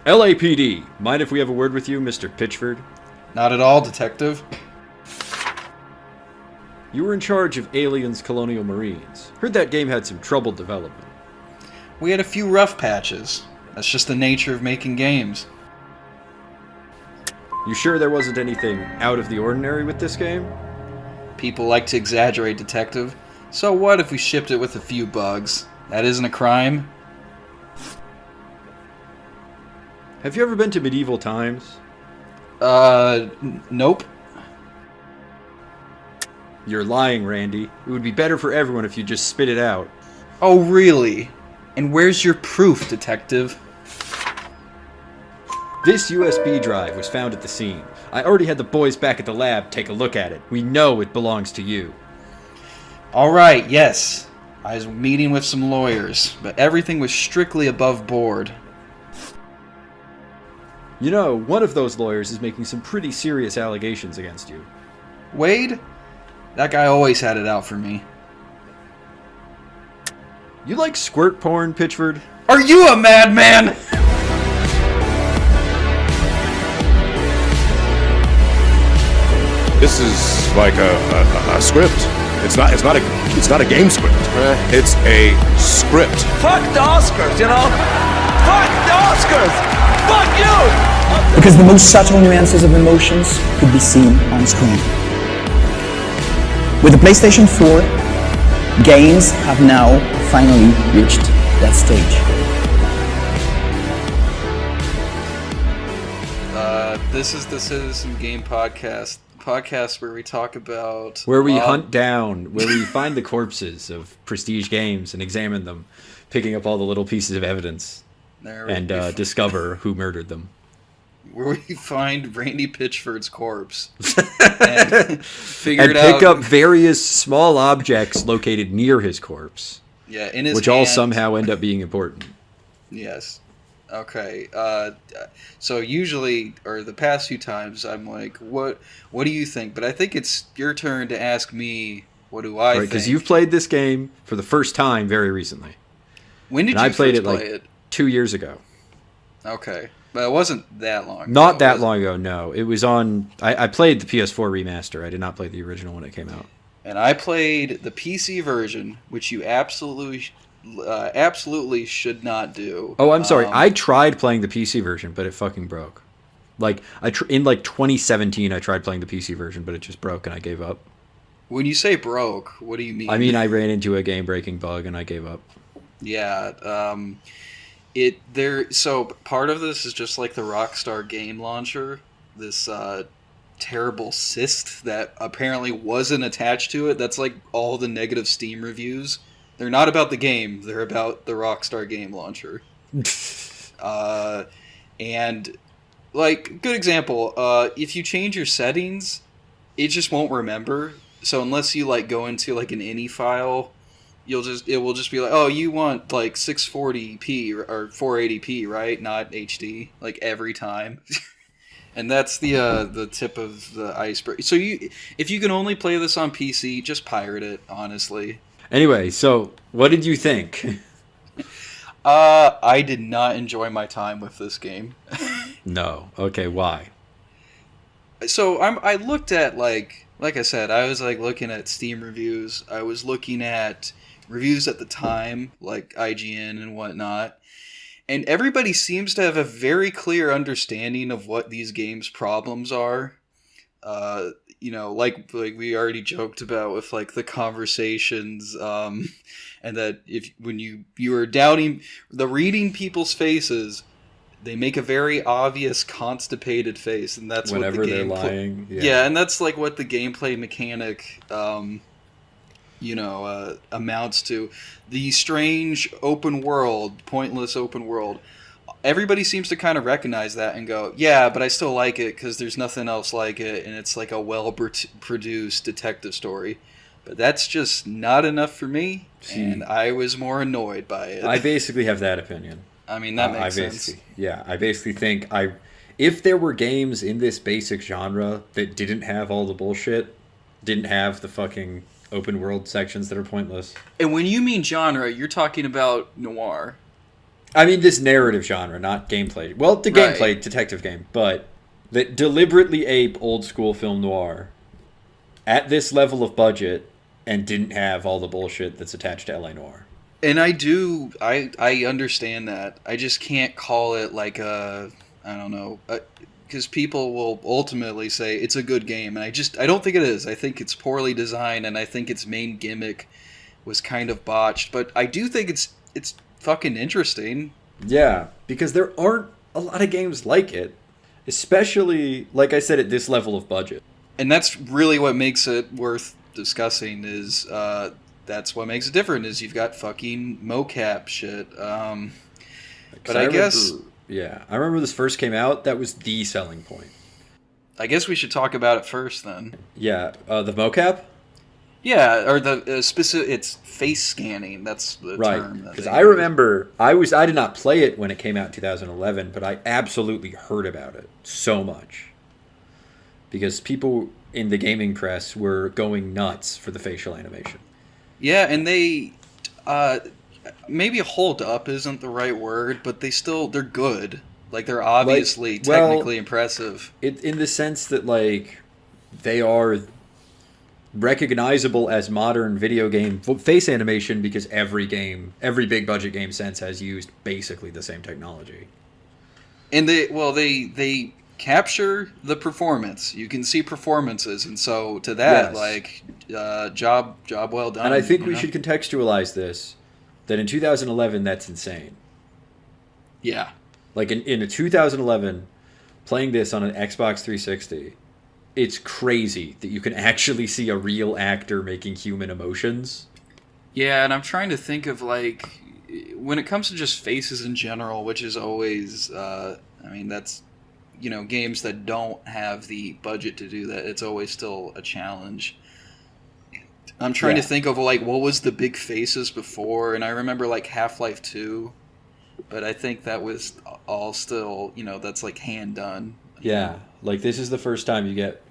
LAPD, mind if we have a word with you, Mr. Pitchford? Not at all, Detective. You were in charge of Aliens Colonial Marines. Heard that game had some troubled development. We had a few rough patches. That's just the nature of making games. You sure there wasn't anything out of the ordinary with this game? People like to exaggerate, Detective. So what if we shipped it with a few bugs? That isn't a crime? Have you ever been to medieval times? Nope. You're lying, Randy. It would be better for everyone if you just spit it out. Oh, really? And where's your proof, Detective? This USB drive was found at the scene. I already had the boys back at the lab take a look at it. We know it belongs to you. Alright, yes. I was meeting with some lawyers, but everything was strictly above board. You know, one of those lawyers is making some pretty serious allegations against you. Wade? That guy always had it out for me. You like squirt porn, Pitchford? Are you a madman? This is like a script. It's not a game script. It's a script. Fuck the Oscars, you know? Fuck the Oscars! Fuck you! Because the most subtle nuances of emotions could be seen on screen. With the PlayStation 4, games have now finally reached that stage. This is the Citizen Game Podcast. Podcast where we talk about... Where we hunt down, where we find the corpses of prestige games and examine them, picking up all the little pieces of evidence and discover who murdered them. Where we find Randy Pitchford's corpse and figure and it out. pick up various small objects located near his corpse. Yeah, in his which hand. all somehow end up being important. Yes. Okay. So usually, or the past few times, I'm like, what do you think? But I think it's your turn to ask me, what do I think? Because you've played this game for the first time very recently. When did and you I played first it play like it? 2 years ago. Okay. But it wasn't that long ago. Not that long ago, no. It was on... I played the PS4 remaster. I did not play the original when it came out. And I played the PC version, which you absolutely should not do. Oh, I'm sorry. I tried playing the PC version, but it fucking broke. Like, in 2017, I tried playing the PC version, but it just broke and I gave up. When you say broke, what do you mean? I mean, I ran into a game-breaking bug and I gave up. Yeah, so part of this is just like the Rockstar game launcher, this terrible cyst that apparently wasn't attached to it. That's like all the negative Steam reviews. They're not about the game, they're about the Rockstar game launcher. And like, good example, if you change your settings, it just won't remember. So unless you like go into like an ini file, it will just be like, oh, you want like 640p or 480p, right? Not HD, like every time. And that's the tip of the iceberg. So if you can only play this on PC, just pirate it, honestly. Anyway, so what did you think? I did not enjoy my time with this game. No. Okay, why? So I looked at like I said, I was like looking at Steam reviews. I was looking at reviews at the time, like IGN and whatnot. And everybody seems to have a very clear understanding of what these games' problems are. Like we already joked about with like the conversations, and that when you are doubting reading people's faces, they make a very obvious constipated face, and that's whenever what the they're game lying. Yeah, and that's like what the gameplay mechanic amounts to. The strange open world, pointless open world. Everybody seems to kind of recognize that and go, yeah, but I still like it because there's nothing else like it, and it's like a well-produced detective story. But that's just not enough for me, and I was more annoyed by it. I basically have that opinion. I mean, that makes sense. Yeah, I basically think if there were games in this basic genre that didn't have all the bullshit, didn't have the fucking open world sections that are pointless. And when you mean genre, you're talking about Noire. I mean, this narrative genre, not gameplay. Well, the Right. gameplay, detective game, but that deliberately ape old school film noir at this level of budget and didn't have all the bullshit that's attached to LA Noire. And I understand that. I just can't call it like a, I don't know, because people will ultimately say it's a good game, and I don't think it is. I think it's poorly designed, and I think its main gimmick was kind of botched. But I do think it's fucking interesting. Yeah, because there aren't a lot of games like it, especially, like I said, at this level of budget. And that's really what makes it worth discussing. Is that's what makes it different. Is you've got fucking mocap shit. But I guess. Yeah, I remember this first came out. That was the selling point. I guess we should talk about it first, then. Yeah, the mocap. Yeah, or the specific. It's face scanning. That's the term. Because I remember I did not play it when it came out in 2011, but I absolutely heard about it so much because people in the gaming press were going nuts for the facial animation. Yeah, and they maybe hold up isn't the right word, but they're good. Like they're obviously technically impressive. In the sense that like they are recognizable as modern video game face animation because every big budget game since has used basically the same technology. And they capture the performance. You can see performances, and so to that, job well done. And I think we should contextualize this that in 2011 that's insane. Yeah. Like in 2011, playing this on an Xbox 360, it's crazy that you can actually see a real actor making human emotions. Yeah, and I'm trying to think of like when it comes to just faces in general, which is always, that's games that don't have the budget to do that. It's always still a challenge. I'm trying to think of like what was the big faces before, and I remember like Half-Life 2, but I think that was all still that's like hand done. Yeah, like this is the first time you get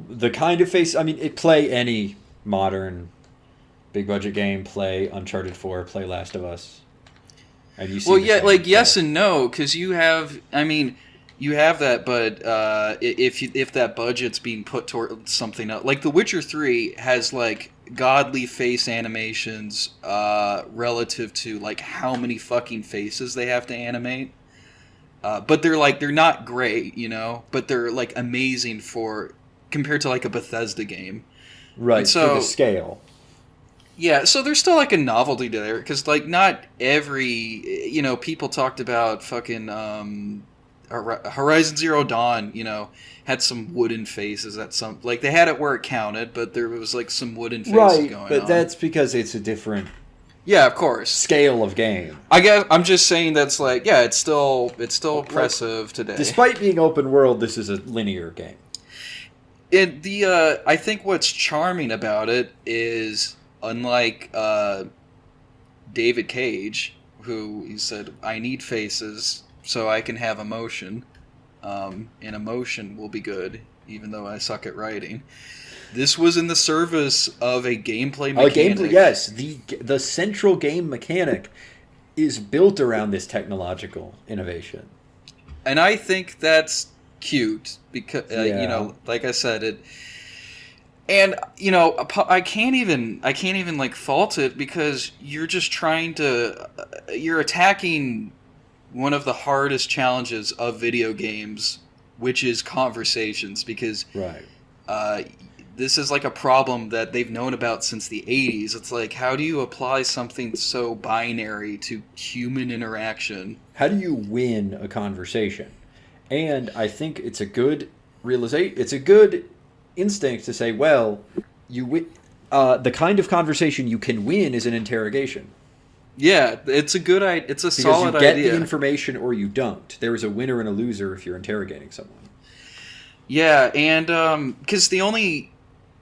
the kind of face. I mean, play any modern big budget game, play Uncharted 4, play Last of Us, and you see. Well, yeah, like yes and no, because you have that, but if that budget's being put toward something else, like The Witcher 3 has like godly face animations relative to like how many fucking faces they have to animate. But they're not great, but they're like amazing compared to like a Bethesda game. Right, so for the scale. Yeah, so there's still like a novelty there because like not every, people talked about fucking Horizon Zero Dawn, had some wooden faces at some, like they had it where it counted, but there was like some wooden faces going on. But that's because it's a different yeah, of course. scale of game. I guess I'm just saying that's like, yeah, it's still impressive today. Despite being open world, this is a linear game. I think what's charming about it is unlike David Cage, who he said, I need faces so I can have emotion, and emotion will be good, even though I suck at writing. This was in the service of a gameplay mechanic. Yes. The central game mechanic is built around this technological innovation. And I think that's cute because, like I said, it... And, I can't even like fault it because you're just trying to... You're attacking one of the hardest challenges of video games, which is conversations, because... Right. This is like a problem that they've known about since the 80s. It's like, how do you apply something so binary to human interaction? How do you win a conversation? And I think it's a good realization. It's a good instinct to say, well, the kind of conversation you can win is an interrogation. Yeah, it's a good idea. It's a solid idea. Because you get the information or you don't. There is a winner and a loser if you're interrogating someone. Yeah, and because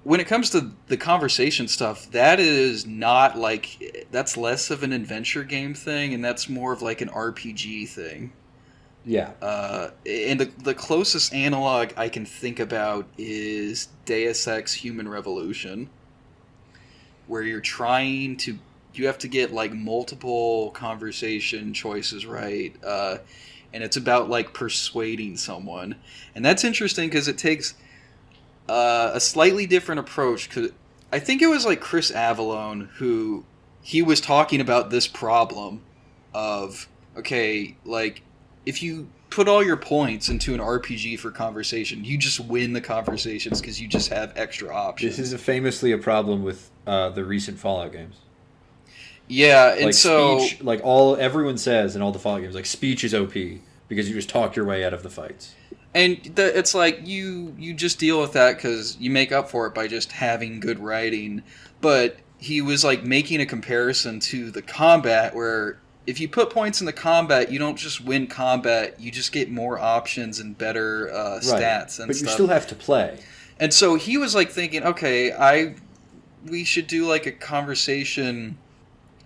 when it comes to the conversation stuff, that is not like, that's less of an adventure game thing, and that's more of like an RPG thing. Yeah. And the closest analog I can think about is Deus Ex Human Revolution, where you're trying to you have to get like multiple conversation choices right, and it's about like persuading someone, and that's interesting because it takes a slightly different approach. Cause I think it was like Chris Avallone who he was talking about this problem of, okay, like if you put all your points into an RPG for conversation, you just win the conversations because you just have extra options. This is famously a problem with the recent Fallout games. Yeah, and Like so speech, like everyone says in all the Fallout games, like speech is OP because you just talk your way out of the fights. and it's like you just deal with that because you make up for it by just having good writing. But he was like making a comparison to the combat where if you put points in the combat, you don't just win combat, you just get more options and better stats and but stuff. you still have to play. And so he was like thinking, okay, we should do like a conversation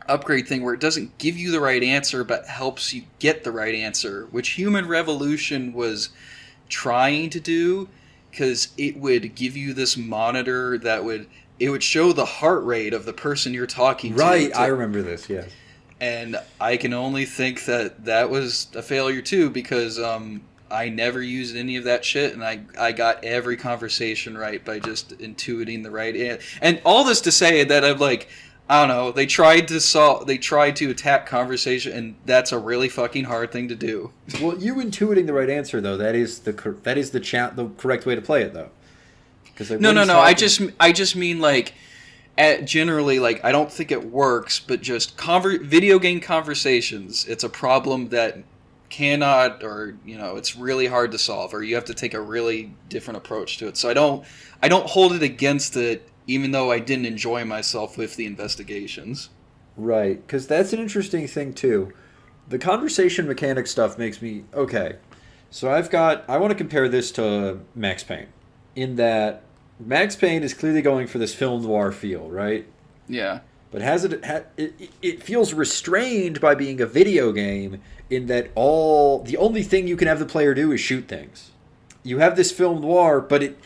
upgrade thing where it doesn't give you the right answer but helps you get the right answer, which Human Revolution was trying to do, because it would give you this monitor that would show the heart rate of the person you're talking to. Right, I remember this, yes. And I can only think that was a failure too, because I never used any of that shit, and I got every conversation right by just intuiting the right and all this to say that I'm like, I don't know, they tried to attack conversation, and that's a really fucking hard thing to do. Well, you intuiting the right answer though, that is the correct way to play it though. Like, no. I just mean like. Generally, like, I don't think it works, but just video game conversations, it's a problem that cannot, or it's really hard to solve, or you have to take a really different approach to it. So I don't hold it against it, even though I didn't enjoy myself with the investigations. Right, because that's an interesting thing too. The conversation mechanic stuff makes me okay. So I want to compare this to Max Payne, in that Max Payne is clearly going for this film noir feel, right? Yeah. But it feels restrained by being a video game in that the only thing you can have the player do is shoot things. You have this film noir, but it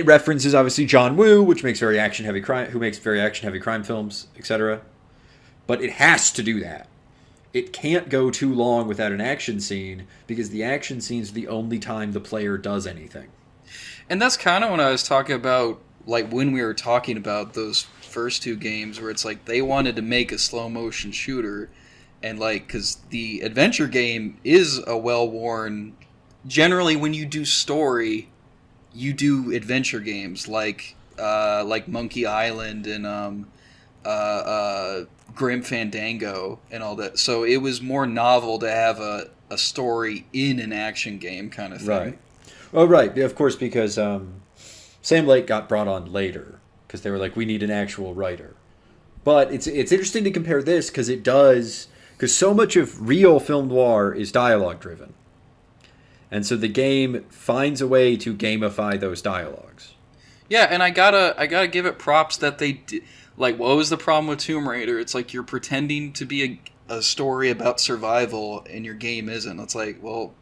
references obviously John Woo, which makes very action heavy crime films, etc. But it has to do that. It can't go too long without an action scene because the action scene is the only time the player does anything. And that's kind of when I was talking about, like, when we were talking about those first two games where it's like they wanted to make a slow motion shooter, and like, because the adventure game is a well-worn, generally when you do story, you do adventure games like Monkey Island and Grim Fandango and all that. So it was more novel to have a story in an action game kind of thing. Right. Oh, right. Yeah, of course, because Sam Lake got brought on later because they were like, we need an actual writer. But it's interesting to compare this because so much of real film noir is dialogue driven. And so the game finds a way to gamify those dialogues. Yeah, and I gotta give it props that they did. Like, what was the problem with Tomb Raider? It's like you're pretending to be a story about survival, and your game isn't. It's like, well,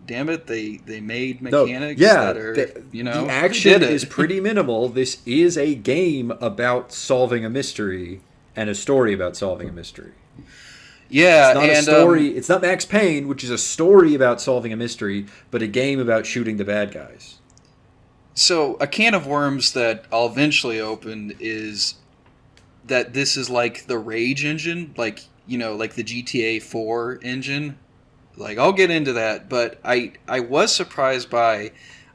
damn it, they made mechanics that are, the action is pretty minimal. This is a game about solving a mystery and a story about solving a mystery. Yeah, it's not a story. It's not Max Payne, which is a story about solving a mystery, but a game about shooting the bad guys. So a can of worms that I'll eventually open is that this is like the Rage engine, like the GTA 4 engine. Like, I'll get into that, but I was surprised by,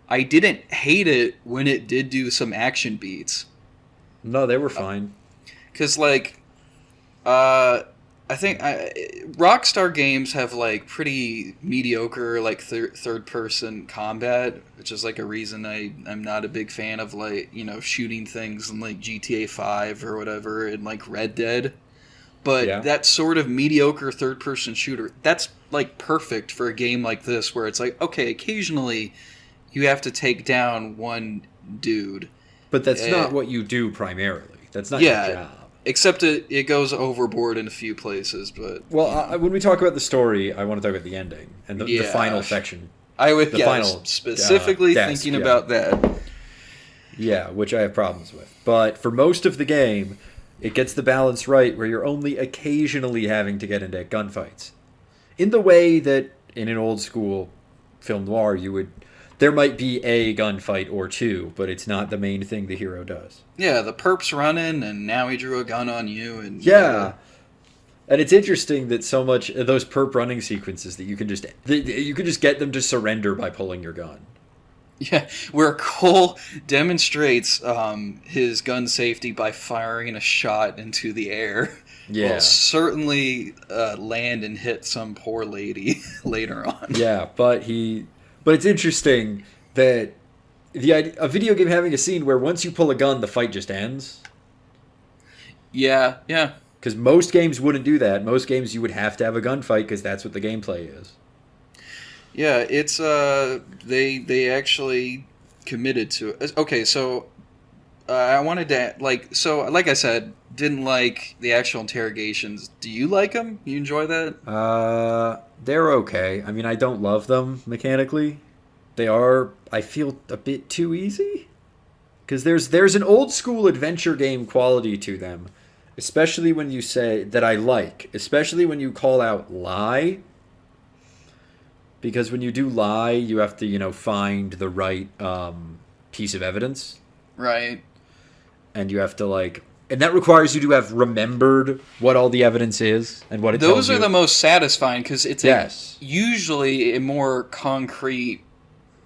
I didn't hate it when it did do some action beats. No, they were fine. Because, like, I think Rockstar games have, like, pretty mediocre, like, third-person combat, which is, like, a reason I'm not a big fan of, like, shooting things in, like, GTA 5 or whatever, and, like, Red Dead. But that sort of mediocre third-person shooter, that's, like, perfect for a game like this, where it's like, okay, occasionally you have to take down one dude. But that's not what you do primarily. That's not your job. Except it goes overboard in a few places. But when we talk about the story, I want to talk about the ending and the final section. I would specifically thinking about that. Yeah, which I have problems with. But for most of the game, It gets the balance right where you're only occasionally having to get into gunfights. In the way that in an old school film noir, there might be a gunfight or two, but it's not the main thing the hero does. Yeah, the perp's running, and now he drew a gun on you, and yeah. And it's interesting that so much of those perp running sequences that you can just get them to surrender by pulling your gun. Yeah, where Cole demonstrates his gun safety by firing a shot into the air. Yeah, will certainly land and hit some poor lady later on. Yeah, but it's interesting that a video game having a scene where once you pull a gun, the fight just ends. Yeah. Because most games wouldn't do that. Most games you would have to have a gunfight because that's what the gameplay is. Yeah, it's they actually committed to it. Okay, so I wanted to like I said, didn't like the actual interrogations. Do you like them? You enjoy that? They're okay. I mean, I don't love them mechanically. They are, I feel, a bit too easy. Because there's an old school adventure game quality to them. Especially when you say, that I like. Especially when you call out lie. Because when you do lie, you have to, find the right piece of evidence. Right. And you have to, and that requires you to have remembered what all the evidence is and what it tells you. Those are the most satisfying because it's usually a more concrete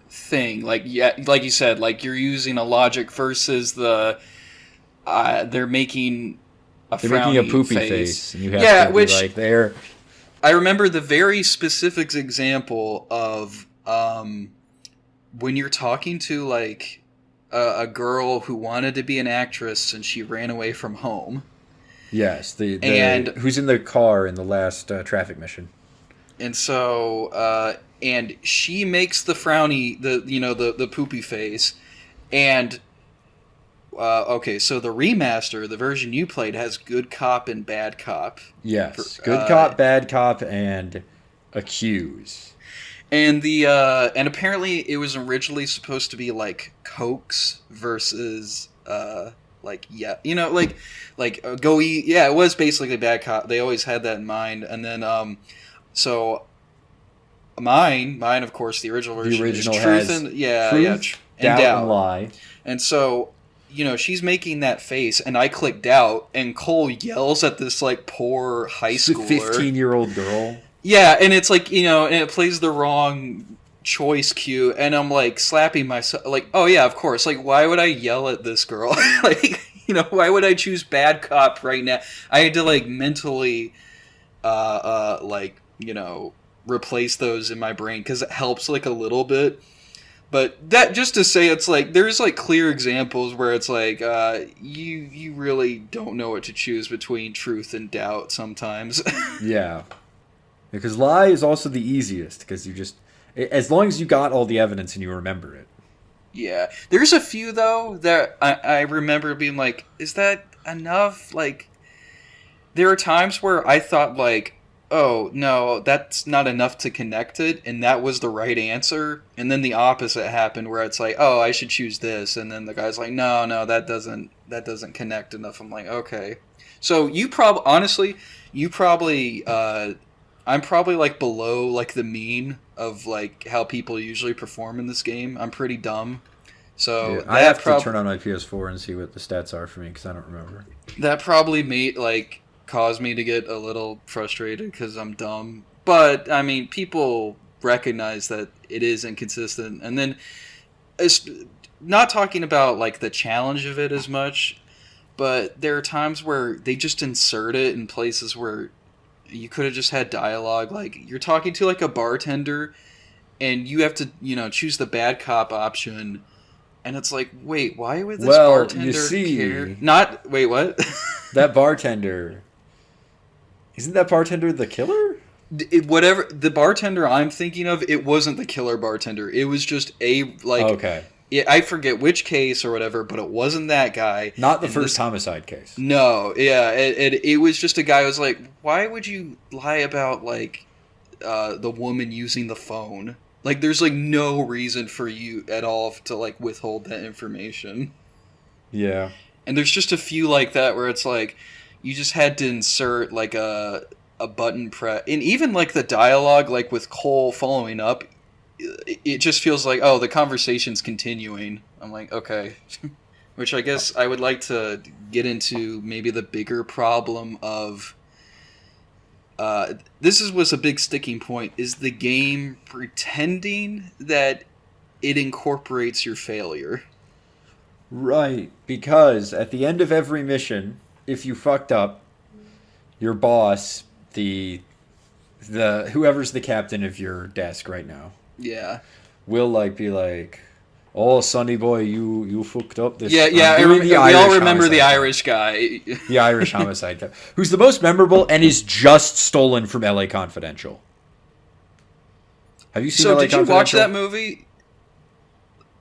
thing. Like you said, you're using a logic versus they're making a poopy face and you have to be there. I remember the very specific example of when you're talking to a girl who wanted to be an actress and she ran away from home. Yes, and who's in the car in the last traffic mission. And so and she makes the frowny, the poopy face, and okay, so the remaster, the version you played, has good cop and bad cop. Yes, good cop, bad cop, and accuse. And and apparently it was originally supposed to be Cokes versus go eat. Yeah, it was basically bad cop. They always had that in mind, and then so mine of course the original version is truth and doubt and lie, and so. She's making that face, and I click doubt, and Cole yells at this, poor high schooler. 15-year-old girl. Yeah, and it's and it plays the wrong choice cue, and I'm, slapping myself, oh, yeah, of course. Why would I yell at this girl? Why would I choose bad cop right now? I had to, mentally, replace those in my brain, because it helps, a little bit. But that just to say, it's there's clear examples where it's you really don't know what to choose between truth and doubt sometimes. Yeah, because lie is also the easiest because you just as long as you got all the evidence and you remember it. Yeah, there's a few though that I remember being is that enough? There are times where I thought oh, no, that's not enough to connect it, and that was the right answer. And then the opposite happened where it's oh, I should choose this, and then the guy's no, that doesn't connect enough. I'm okay. So I'm probably below the mean of how people usually perform in this game. I'm pretty dumb. So yeah, I have to turn on my PS4 and see what the stats are for me because I don't remember. That probably made caused me to get a little frustrated because I'm dumb. But, I mean, people recognize that it is inconsistent. And then, it's not talking about, the challenge of it as much, but there are times where they just insert it in places where you could have just had dialogue. You're talking to, a bartender, and you have to, choose the bad cop option. And it's wait, why would this bartender care? Wait, what? That bartender... Isn't that bartender the killer? Whatever the bartender I'm thinking of, it wasn't the killer bartender. It was just okay. I forget which case or whatever, but it wasn't that guy. Not the first homicide case. No, yeah, it was just a guy who was why would you lie about the woman using the phone? There's no reason for you at all to withhold that information. Yeah. And there's just a few like that where it's like you just had to insert like a button press, and even like the dialogue, like with Cole following up, it just feels like, oh, the conversation's continuing. I'm like, okay. Which I guess I would like to get into maybe the bigger problem of was a big sticking point, is the game pretending that it incorporates your failure. Right, because at the end of every mission, if you fucked up, your boss, the whoever's the captain of your desk right now, Yeah. will like be like, "Oh, Sonny boy, you fucked up this." Yeah, we all remember the Irish guy. The Irish homicide guy, who's the most memorable and is just stolen from L.A. Confidential. Have you seen So LA did you Confidential? watch that movie?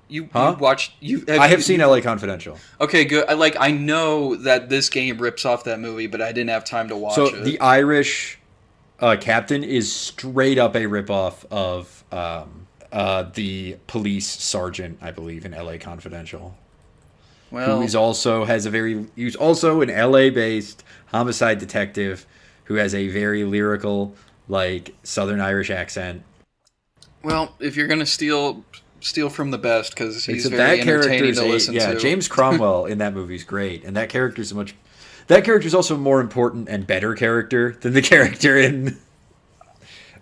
You watched you? I have seen L.A. Confidential. Okay, good. I know that this game rips off that movie, but I didn't have time to watch it. The Irish captain is straight up a ripoff of the police sergeant, I believe, in L.A. Confidential. Well, he's also an LA-based homicide detective who has a very lyrical, like, Southern Irish accent. Well, if you're gonna steal from the best, because he's Except very entertaining to listen to. Yeah, James Cromwell in that movie is great, and that character's also a more important and better character than the character in.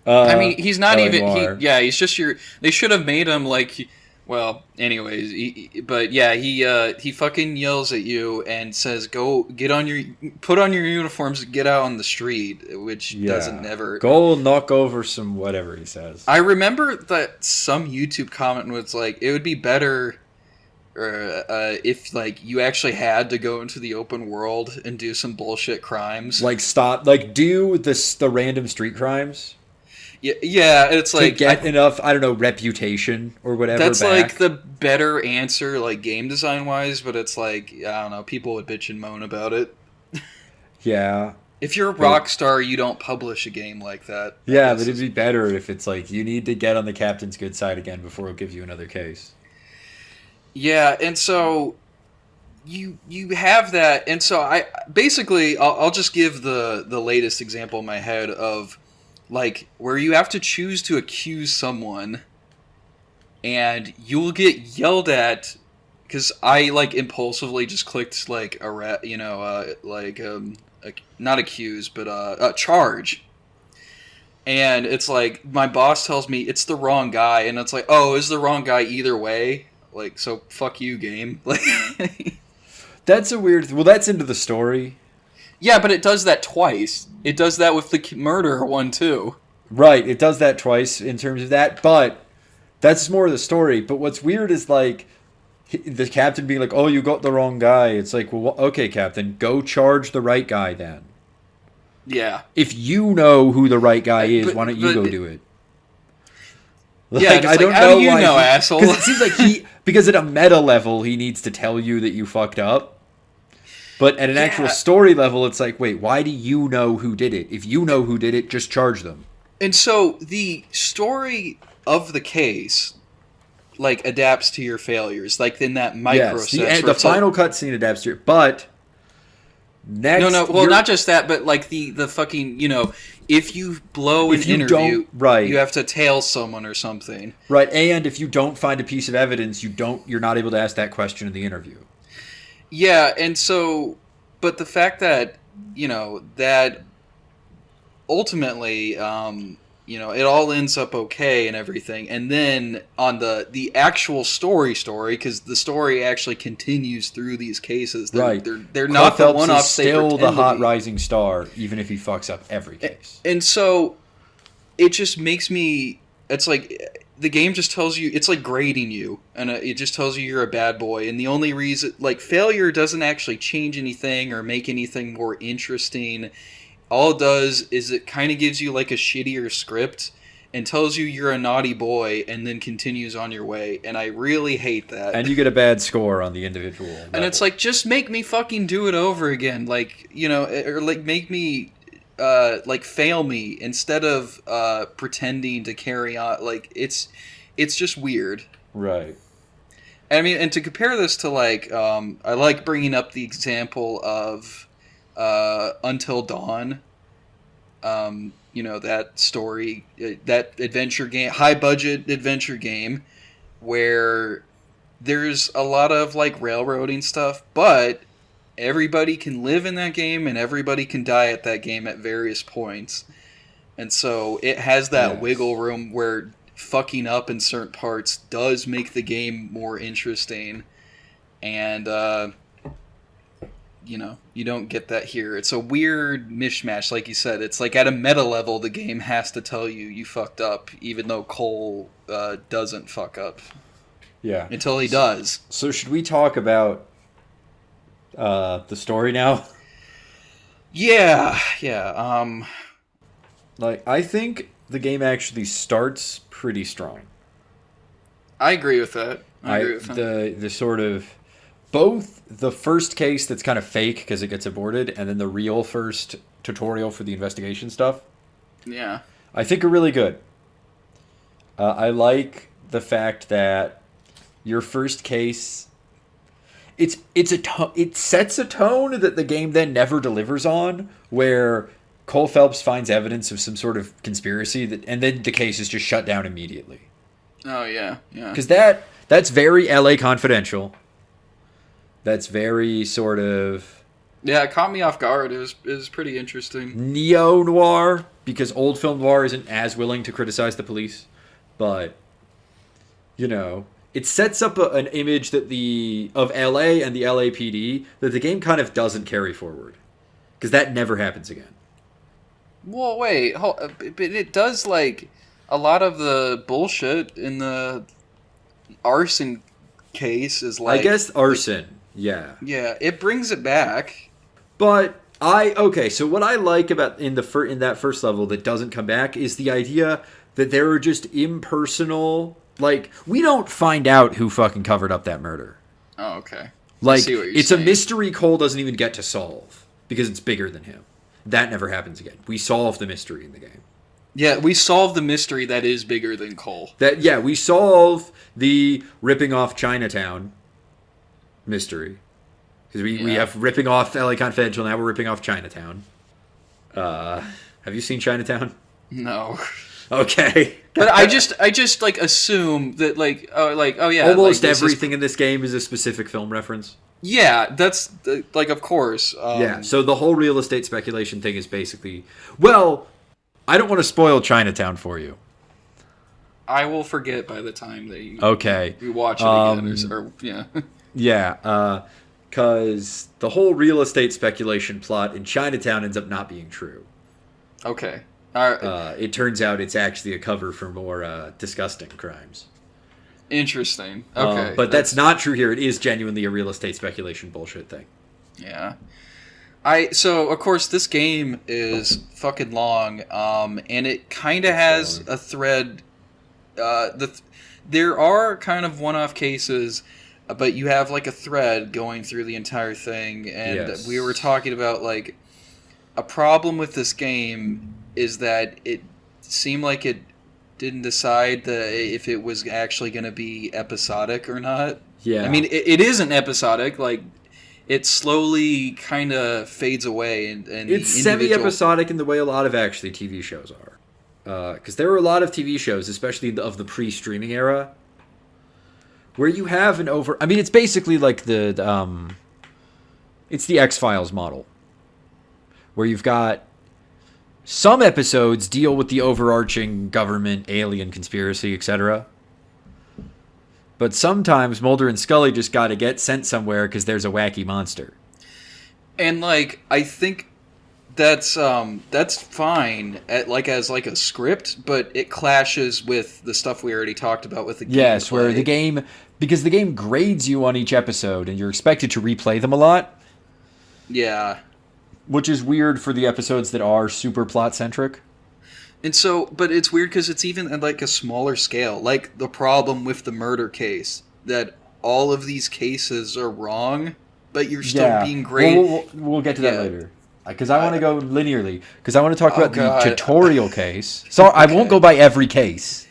I mean, he's not LA even. Noire. He's just your. They should have made him like. Well, anyways, he fucking yells at you and says, "Go put on your uniforms, and get out on the street," which doesn't never go knock over some whatever he says. I remember that some YouTube comment was like, it would be better if like you actually had to go into the open world and do some bullshit crimes, do the random street crimes. Yeah, it's like to get enough, I don't know, reputation or whatever. That's back. like the better answer, like game design wise, but it's like, I don't know, people would bitch and moan about it. Yeah. If you're a rock star, you don't publish a game like that. Yeah, but it'd be better if it's like you need to get on the captain's good side again before he'll give you another case. Yeah, and so you have that, and so I'll just give the latest example in my head of like where you have to choose to accuse someone, and you'll get yelled at because I like impulsively just clicked like not accuse but charge, and it's like my boss tells me it's the wrong guy, and it's like, oh, it's the wrong guy either way. Like, so fuck you, game. Like, that's a weird. Well, that's into the story. Yeah, but it does that twice. It does that with the murder one too. Right, it does that twice in terms of that, but that's more of the story. But what's weird is like the captain being like, "Oh, you got the wrong guy." It's like, well, okay, captain, go charge the right guy then. Yeah. If you know who the right guy is, why don't you go do it? Yeah, I don't know. How do you know, asshole? Because it seems like because at a meta level, he needs to tell you that you fucked up. But at an actual story level, it's like, wait, why do you know who did it? If you know who did it, just charge them. And so the story of the case, like, adapts to your failures, like in that micro sense. The final cutscene adapts to it, but next... No, well, not just that, but like the fucking, if you blow an interview, you have to tail someone or something. Right, and if you don't find a piece of evidence, you're not able to ask that question in the interview. Yeah, and so, but the fact that, that ultimately, it all ends up okay and everything, and then on the actual story, because the story actually continues through these cases. They're not the one-offs. Still the hot rising star, even if he fucks up every case. And so, it just makes me. It's like the game just tells you, it's like grading you, and it just tells you you're a bad boy. And the only reason, like, failure doesn't actually change anything or make anything more interesting. All it does is it kind of gives you like a shittier script and tells you you're a naughty boy and then continues on your way. And I really hate that. And you get a bad score on the individual level. And it's like, just make me fucking do it over again. Like, or like make me, like, fail me instead of pretending to carry on. Like, it's just weird. Right. I mean, and to compare this to like, I like bringing up the example of Until Dawn. That story, that adventure game, high budget adventure game, where there's a lot of like railroading stuff, but everybody can live in that game and everybody can die at that game at various points. And so it has that wiggle room where fucking up in certain parts does make the game more interesting. And, you don't get that here. It's a weird mishmash, like you said. It's like at a meta level, the game has to tell you fucked up, even though Cole doesn't fuck up. Yeah. Until he does. So should we talk about the story now? Yeah. I think the game actually starts pretty strong. I agree with that. I agree with that. The sort of both the first case that's kind of fake because it gets aborted, and then the real first tutorial for the investigation stuff. Yeah. I think are really good. I like the fact that your first case, it sets a tone that the game then never delivers on, where Cole Phelps finds evidence of some sort of conspiracy and then the case is just shut down immediately. Oh yeah. Because that's very LA Confidential. That's very sort of... Yeah, it caught me off guard. It was pretty interesting. Neo-noir, because old film noir isn't as willing to criticize the police. But, it sets up an image that of LA and the LAPD that the game kind of doesn't carry forward. Because that never happens again. Well, wait. But it does, like, a lot of the bullshit in the arson case is like... I guess arson... Yeah. Yeah, it brings it back. But so what I like about in that first level that doesn't come back is the idea that there are just impersonal, like, we don't find out who fucking covered up that murder. Oh, okay. Like, it's saying. A mystery Cole doesn't even get to solve because it's bigger than him. That never happens again. We solve the mystery in the game. Yeah, we solve the mystery that is bigger than Cole. We solve the ripping off Chinatown mystery, because we have ripping off LA Confidential, now we're ripping off Chinatown. Have you seen Chinatown? No. Okay. But I just like assume that almost everything in this game is a specific film reference. Yeah, that's of course. So the whole real estate speculation thing is basically, well, I don't want to spoil Chinatown for you. I will forget by the time that you watch it again. Yeah, because the whole real estate speculation plot in Chinatown ends up not being true. Okay. All right. It turns out it's actually a cover for more disgusting crimes. Interesting. Okay. But that's not true here. It is genuinely a real estate speculation bullshit thing. Yeah. So, of course, this game is fucking long, and it kind of has a thread. There are kind of one-off cases, but you have like a thread going through the entire thing, and we were talking about like a problem with this game is that it seemed like it didn't decide if it was actually going to be episodic or not. Yeah, I mean it isn't episodic. Like it slowly kind of fades away, and it's semi-episodic in the way a lot of actually TV shows are. Because there were a lot of TV shows, especially of the pre-streaming era, where you have it's basically like it's the X-Files model, where you've got some episodes deal with the overarching government, alien conspiracy, etc. But sometimes Mulder and Scully just got to get sent somewhere because there's a wacky monster. And like, I think that's fine as a script, but it clashes with the stuff we already talked about with the game. Yes, where because the game grades you on each episode and you're expected to replay them a lot. Yeah. Which is weird for the episodes that are super plot centric. And so, but it's weird because it's even at like a smaller scale. Like the problem with the murder case, that all of these cases are wrong, but you're still being graded. We'll get to that later. Because I want to go linearly. Because I want to talk about the tutorial case. So I won't go by every case.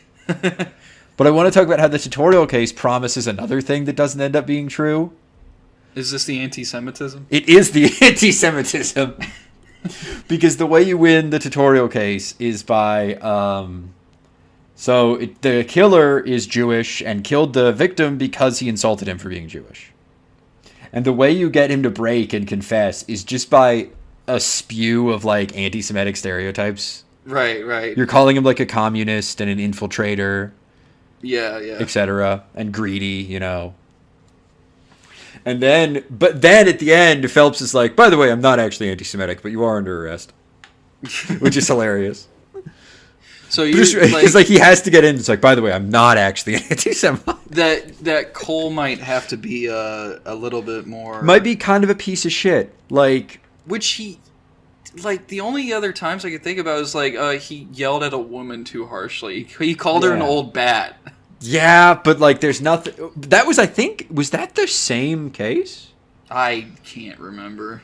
But I want to talk about how the tutorial case promises another thing that doesn't end up being true. Is this the anti-Semitism? It is the anti-Semitism. Because the way you win the tutorial case is by... the killer is Jewish and killed the victim because he insulted him for being Jewish. And the way you get him to break and confess is just by a spew of, like, anti-Semitic stereotypes. Right. You're calling him, like, a communist and an infiltrator. Yeah. Etc. And greedy, you know. But then at the end, Phelps is like, by the way, I'm not actually anti-Semitic, but you are under arrest. Which is hilarious. So it's like he has to get in. It's like, by the way, I'm not actually anti-Semite. That Cole might have to be a little bit more. Might be kind of a piece of shit. Like, which he, like, the only other times I could think about is like he yelled at a woman too harshly. He called her an old bat. Yeah, but like, there's nothing. That was, I think, was that the same case? I can't remember.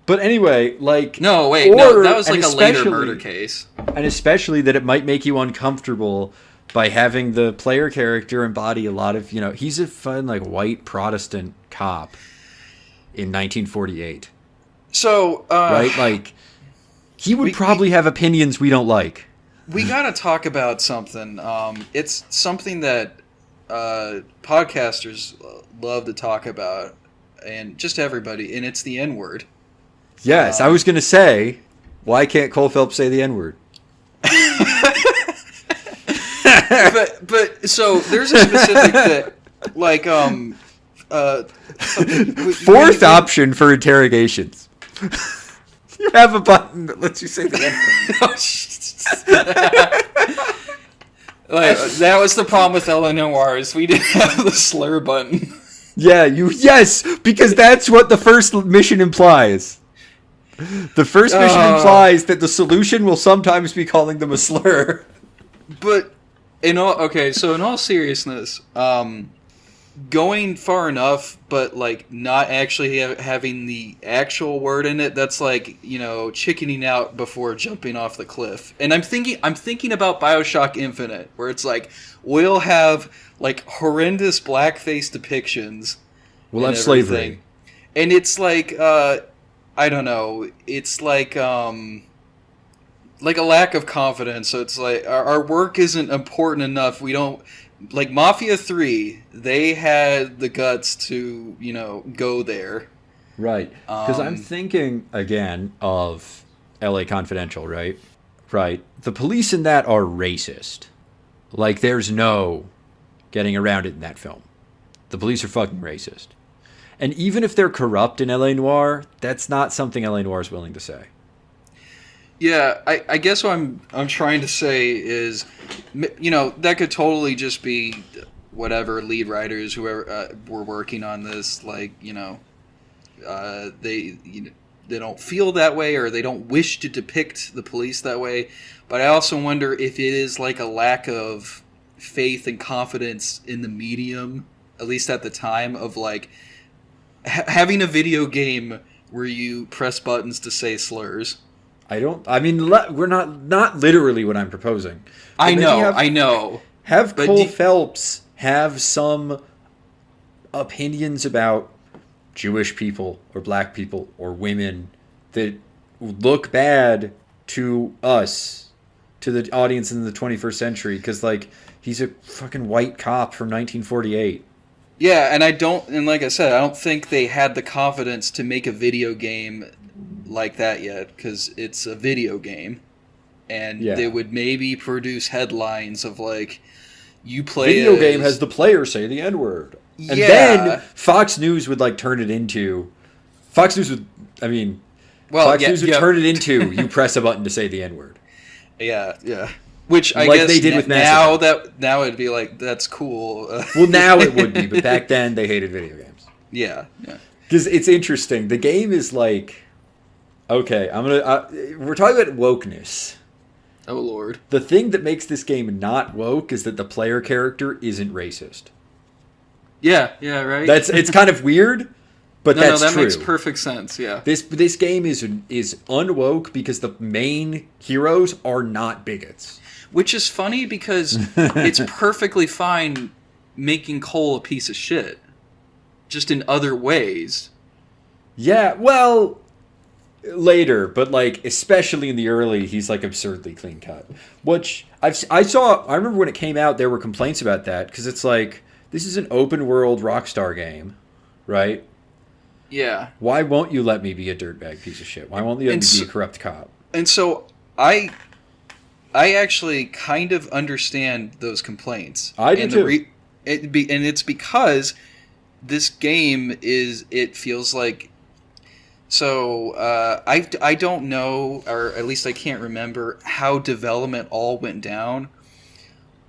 But anyway, like... No, wait, no, that was like a later murder case. And especially that it might make you uncomfortable by having the player character embody a lot of, you know, he's a fun, like, white Protestant cop in 1948. So, right? Like, he would probably have opinions we don't like. We gotta talk about something. It's something that podcasters love to talk about, and just everybody, and it's the N-word. Yes, I was going to say, why can't Cole Phelps say the N-word? but so there's a specific that, like, fourth option for interrogations. You have a button that lets you say the N-word. Like, that was the problem with Noire, is we didn't have the slur button. Yeah, yes, because that's what the first mission implies. The first mission implies that the solution will sometimes be calling them a slur. But in all seriousness, going far enough, but like not actually having the actual word in it, that's like, you know, chickening out before jumping off the cliff. And I'm thinking about BioShock Infinite, where it's like we'll have like horrendous blackface depictions. We'll have slavery. And it's like I don't know. It's like a lack of confidence. So it's like our work isn't important enough. We don't, like Mafia 3. They had the guts to, you know, go there. Right. Because I'm thinking again of L.A. Confidential. Right. Right. The police in that are racist. Like, there's no getting around it in that film. The police are fucking racist. And even if they're corrupt in L.A. Noire, that's not something L.A. Noire is willing to say. Yeah, I guess what I'm trying to say is, you know, that could totally just be whatever lead writers, whoever were working on this, like, you know, they don't feel that way, or they don't wish to depict the police that way. But I also wonder if it is like a lack of faith and confidence in the medium, at least at the time, of like having a video game where you press buttons to say slurs. We're not literally what I'm proposing. I know. Have Cole Phelps have some opinions about Jewish people or black people or women that look bad to us, to the audience in the 21st century, because, like, he's a fucking white cop from 1948. Yeah, and like I said, I don't think they had the confidence to make a video game like that yet, because it's a video game, and they would maybe produce headlines of like, you play video game has the player say the N-word, and then Fox News would like turn it into Fox News would turn it into you press a button to say the N-word. Yeah. Which I like guess they did with now it'd be like, that's cool. Well, now it would be, but back then they hated video games. Yeah. Because it's interesting. The game is like, okay, we're talking about wokeness. Oh Lord. The thing that makes this game not woke is that the player character isn't racist. Yeah, right. It's kind of weird, but that's that true. makes perfect sense. Yeah. This game is unwoke because the main heroes are not bigots. Which is funny because it's perfectly fine making Cole a piece of shit, just in other ways. Yeah, well, later, but like especially in the early, he's like absurdly clean cut. Which I remember when it came out, there were complaints about that because it's like this is an open world Rockstar game, right? Yeah. Why won't you let me be a dirtbag piece of shit? Why won't you let me be a corrupt cop? And so I actually kind of understand those complaints. I do too. And it's because this game it feels like. So I don't know, or at least I can't remember how development all went down,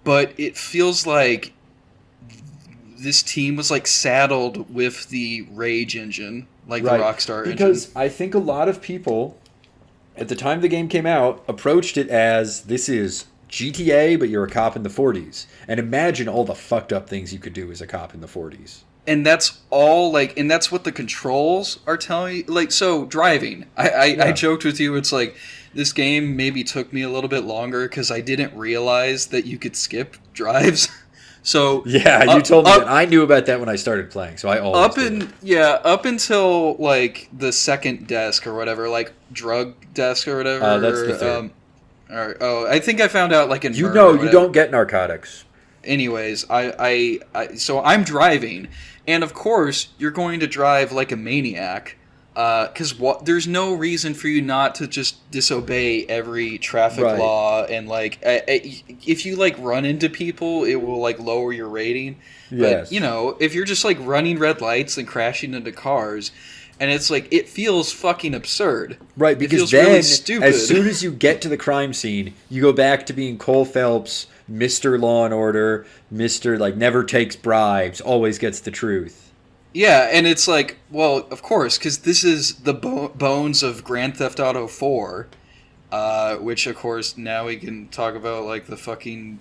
but it feels like this team was like saddled with the Rage engine, like the Rockstar engine. Because I think a lot of people at the time the game came out approached it as this is GTA, but you're a cop in the 40s, and imagine all the fucked up things you could do as a cop in the 40s. And that's all and that's what the controls are telling you. Like, so driving, I joked with you. It's like this game maybe took me a little bit longer because I didn't realize that you could skip drives. So yeah, you told me that. I knew about that when I started playing, so I always up until like the second desk or whatever, like drug desk or whatever. That's the third. I think I found out like in you don't get narcotics. Anyways, so I'm driving, and of course you're going to drive like a maniac, because there's no reason for you not to just disobey every traffic law, and like if you like run into people, it will like lower your rating. But you know, if you're just like running red lights and crashing into cars, and it's like it feels fucking absurd. Right, because then really stupid. As soon as you get to the crime scene, you go back to being Cole Phelps, Mr. Law and Order, Mr. like never takes bribes, always gets the truth. Yeah, and it's like, well, of course, because this is the bones of Grand Theft Auto 4, which, of course, now we can talk about, like, the fucking...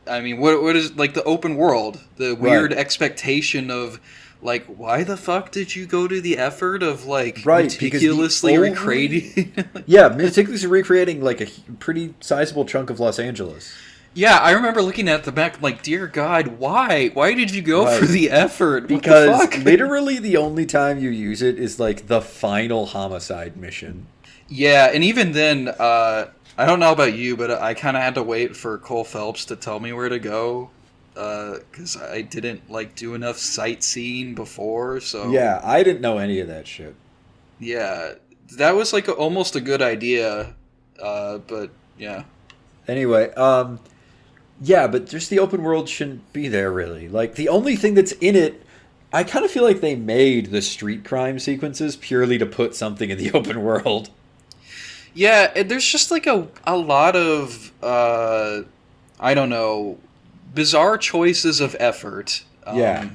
I mean, what is, like, the open world, the weird expectation of, like, why the fuck did you go to the effort of, like, meticulously recreating... meticulously recreating, like, a pretty sizable chunk of Los Angeles. Yeah, I remember looking at the back like, dear God, why? Why did you go for the effort? Because literally the only time you use it is like the final homicide mission. Yeah, and even then, I don't know about you, but I kind of had to wait for Cole Phelps to tell me where to go, because I didn't like do enough sightseeing before. So yeah, I didn't know any of that shit. Yeah, that was like almost a good idea, but yeah. Anyway, yeah, but just the open world shouldn't be there, really. Like, the only thing that's in it, I kind of feel like they made the street crime sequences purely to put something in the open world. Yeah, and there's just, like, a lot of, I don't know, bizarre choices of effort. Yeah.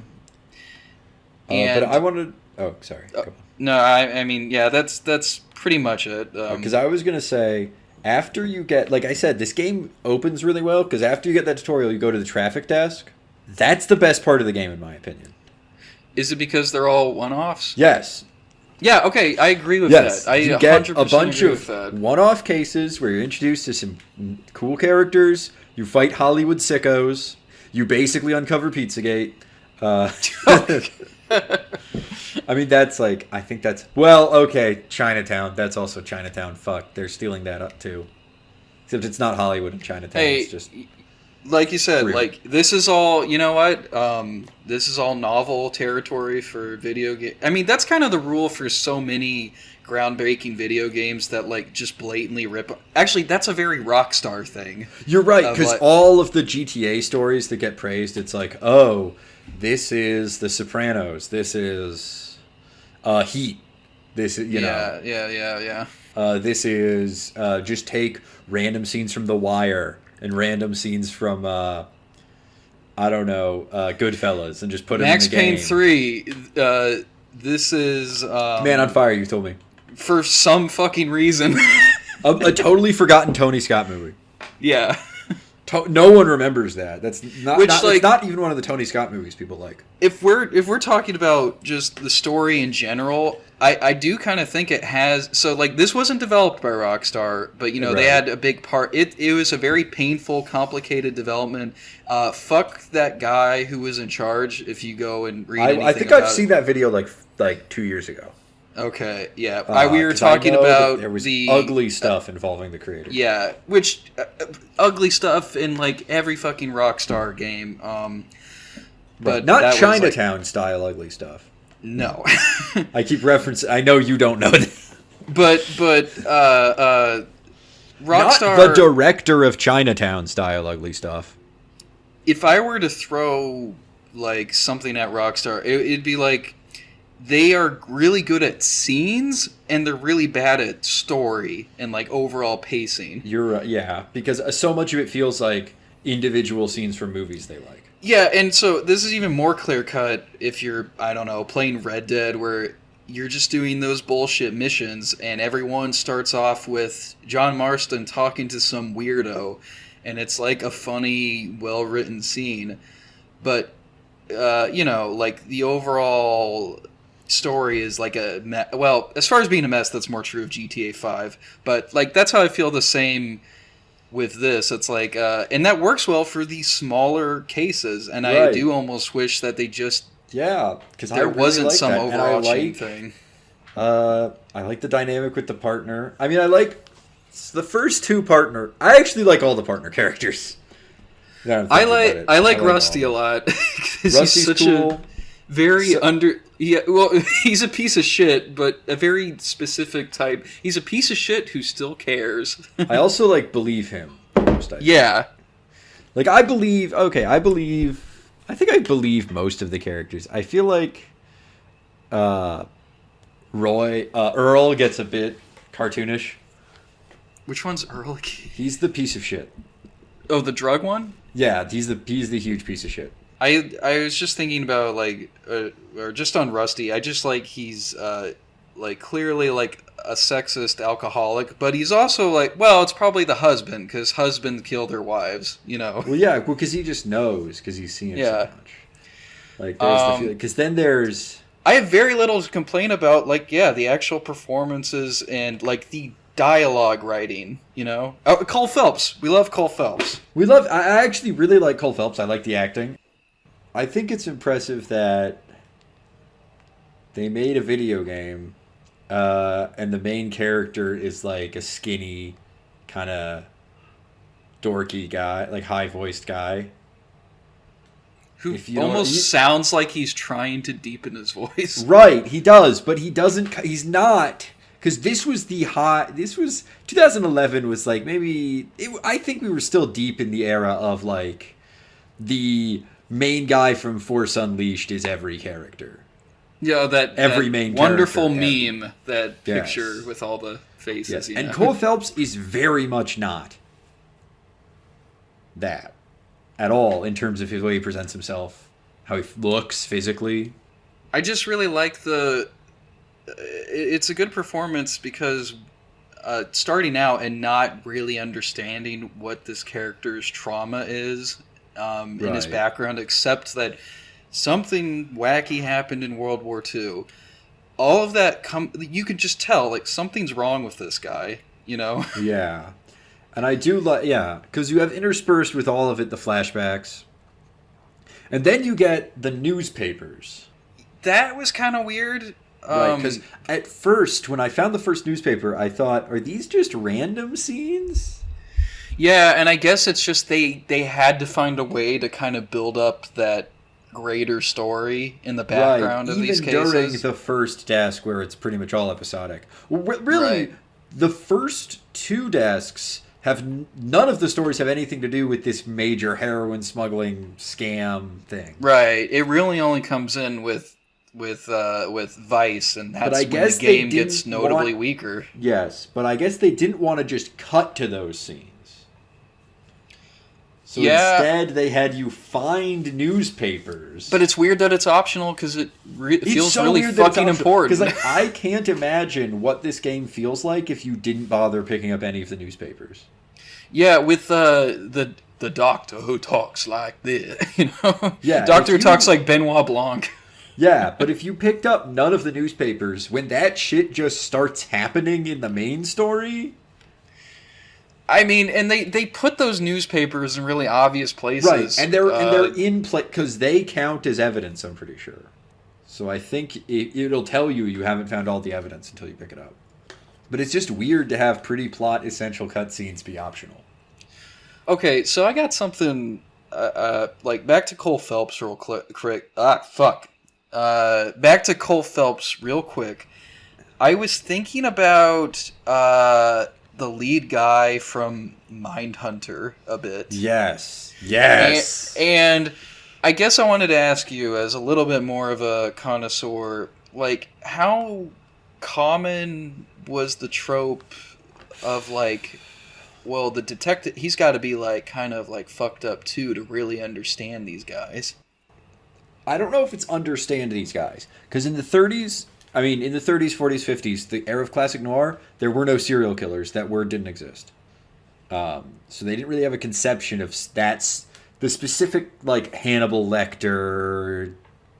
But I wanted... Oh, sorry. Go on. No, I mean, yeah, that's pretty much it. Because I was going to say... After you get, like I said, this game opens really well, because after you get that tutorial, you go to the traffic desk. That's the best part of the game, in my opinion. Is it because they're all one-offs? Yes. Yeah, okay, I agree with that. You get a bunch of one-off cases where you're introduced to some cool characters, you fight Hollywood sickos, you basically uncover Pizzagate. I mean, that's like, I think that's... Well, okay, Chinatown. That's also Chinatown. Fuck, they're stealing that up, too. Except it's not Hollywood and Chinatown. Hey, it's just... Like you said, like, this is all... You know what? This is all novel territory for video game... I mean, that's kind of the rule for so many groundbreaking video games that, like, just blatantly rip... Actually, that's a very Rockstar thing. You're right, because all of the GTA stories that get praised, it's like, oh... This is The Sopranos. This is Heat. This is, you know. Yeah. This is just take random scenes from The Wire and random scenes from, I don't know, Goodfellas and just put them in the game. Max Payne 3, this is... Man on Fire, you told me. For some fucking reason. a totally forgotten Tony Scott movie. Yeah. No one remembers that. That's not. Which, It's not even one of the Tony Scott movies people like. If we're talking about just the story in general, I do kind of think it has. So like this wasn't developed by Rockstar, but you know they had a big part. It was a very painful, complicated development. Fuck that guy who was in charge. If you go and read anything I think about I've seen that video like 2 years ago. Okay, yeah. We were 'Cause I talking know about there was the ugly stuff involving the creator. Yeah, which ugly stuff in like every fucking Rockstar game. But not that was, Chinatown style ugly stuff. No. I keep referencing. I know you don't know that. but Rockstar. Not the director of Chinatown style ugly stuff. If I were to throw like something at Rockstar, it'd be like they are really good at scenes and they're really bad at story and like overall pacing. You're yeah, because so much of it feels like individual scenes from movies they like. Yeah, and so this is even more clear cut if you're, I don't know, playing Red Dead, where you're just doing those bullshit missions and everyone starts off with John Marston talking to some weirdo, and it's like a funny, well-written scene. But, you know, like the overall story is like a mess. Well, as far as being a mess, that's more true of GTA 5. But, like, that's how I feel the same with this. It's like and that works well for these smaller cases, and I do almost wish that they just because there wasn't some overarching thing. I like the dynamic with the partner. I mean, I like the first two partner. I actually like all the partner characters. I like Rusty a lot because he's such a very he's a piece of shit, but a very specific type. He's a piece of shit who still cares. I also like believe him most. Like I think I believe most of the characters. I feel like Earl gets a bit cartoonish. Which one's Earl? He's the piece of shit. Oh, the drug one? Yeah, he's the huge piece of shit. I was just thinking about like or just on Rusty. I just like he's like clearly like a sexist alcoholic, but he's also like, well, it's probably the husband because husbands kill their wives, you know. Well, yeah, because he just knows because he's seen it so much. Like there's the feeling, because then there's. I have very little to complain about, like the actual performances and like the dialogue writing, you know. Oh, Cole Phelps, we love Cole Phelps. I actually really like Cole Phelps. I like the acting. I think it's impressive that they made a video game, and the main character is like a skinny, kind of dorky guy, like high-voiced guy. Who almost sounds like he's trying to deepen his voice. Right, he does, but he doesn't. He's not. Because this was 2011 was like I think we were still deep in the era of like the main guy from Force Unleashed is every character. Yeah, every main wonderful character, meme, that picture with all the faces. Yes. You know? And Cole Phelps is very much not that at all in terms of his way he presents himself, how he looks physically. I just really like it's a good performance because starting out and not really understanding what this character's trauma is in his background, except that something wacky happened in World War II. All of that you could just tell like something's wrong with this guy, you know. Yeah. And I do like because you have interspersed with all of it the flashbacks. And then you get the newspapers. That was kind of weird. Right, because at first, when I found the first newspaper, I thought, are these just random scenes? Yeah, and I guess it's just they had to find a way to kind of build up that greater story in the background of these cases. Even during the first desk, where it's pretty much all episodic. Really, the first two desks have none of the stories have anything to do with this major heroin smuggling scam thing. Right. It really only comes in with Vice, and that's when the game gets notably weaker. Yes, but I guess they didn't want to just cut to those scenes. So instead, they had you find newspapers. But it's weird that it's optional because it feels so really fucking important. Because I can't imagine what this game feels like if you didn't bother picking up any of the newspapers. Yeah, with the the doctor who talks like this, you know? Yeah, Doctor if who talks like Benoit Blanc. Yeah, but if you picked up none of the newspapers, when that shit just starts happening in the main story... I mean, and they put those newspapers in really obvious places. Right, and they're in play because they count as evidence, I'm pretty sure. So I think it'll tell you haven't found all the evidence until you pick it up. But it's just weird to have pretty plot essential cutscenes be optional. Okay, so I got something, like, back to Cole Phelps real quick. Back to Cole Phelps real quick. I was thinking about the lead guy from Mindhunter a bit. Yes. And I guess I wanted to ask you, as a little bit more of a connoisseur, like, how common was the trope of, like, well, the detective, he's got to be, like, kind of, like, fucked up, too, to really understand these guys? I don't know if it's understand these guys. Because in the 30s, 40s, 50s, the era of classic noir, there were no serial killers. That word didn't exist. So they didn't really have a conception of that's the specific, like, Hannibal Lecter,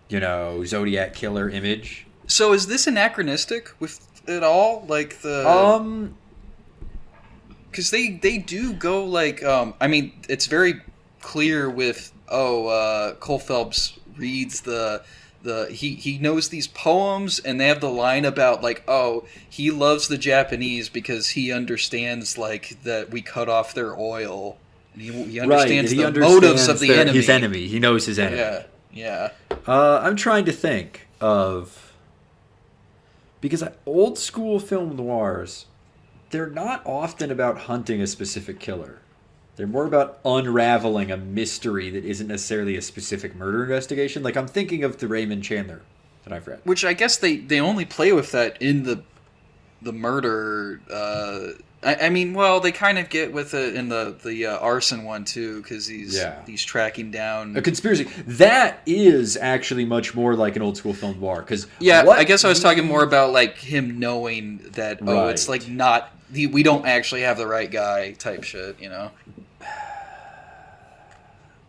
Zodiac killer image. So is this anachronistic with it all? Like, the... Because they do go, like... it's very clear with... Cole Phelps reads he knows these poems, and they have the line about, like, he loves the Japanese because he understands, like, that we cut off their oil. And he understands the motives of the enemy. His enemy. He knows his enemy. Yeah. I'm trying to think of... Because old school film noirs, they're not often about hunting a specific killer. They're more about unraveling a mystery that isn't necessarily a specific murder investigation. Like, I'm thinking of the Raymond Chandler that I've read. Which I guess they only play with that in the murder... they kind of get with it in the arson one, too, because he's tracking down... A conspiracy. That is actually much more like an old school film noir. I guess I was talking more about, like, him knowing that, it's, like, not... we don't actually have the right guy type shit,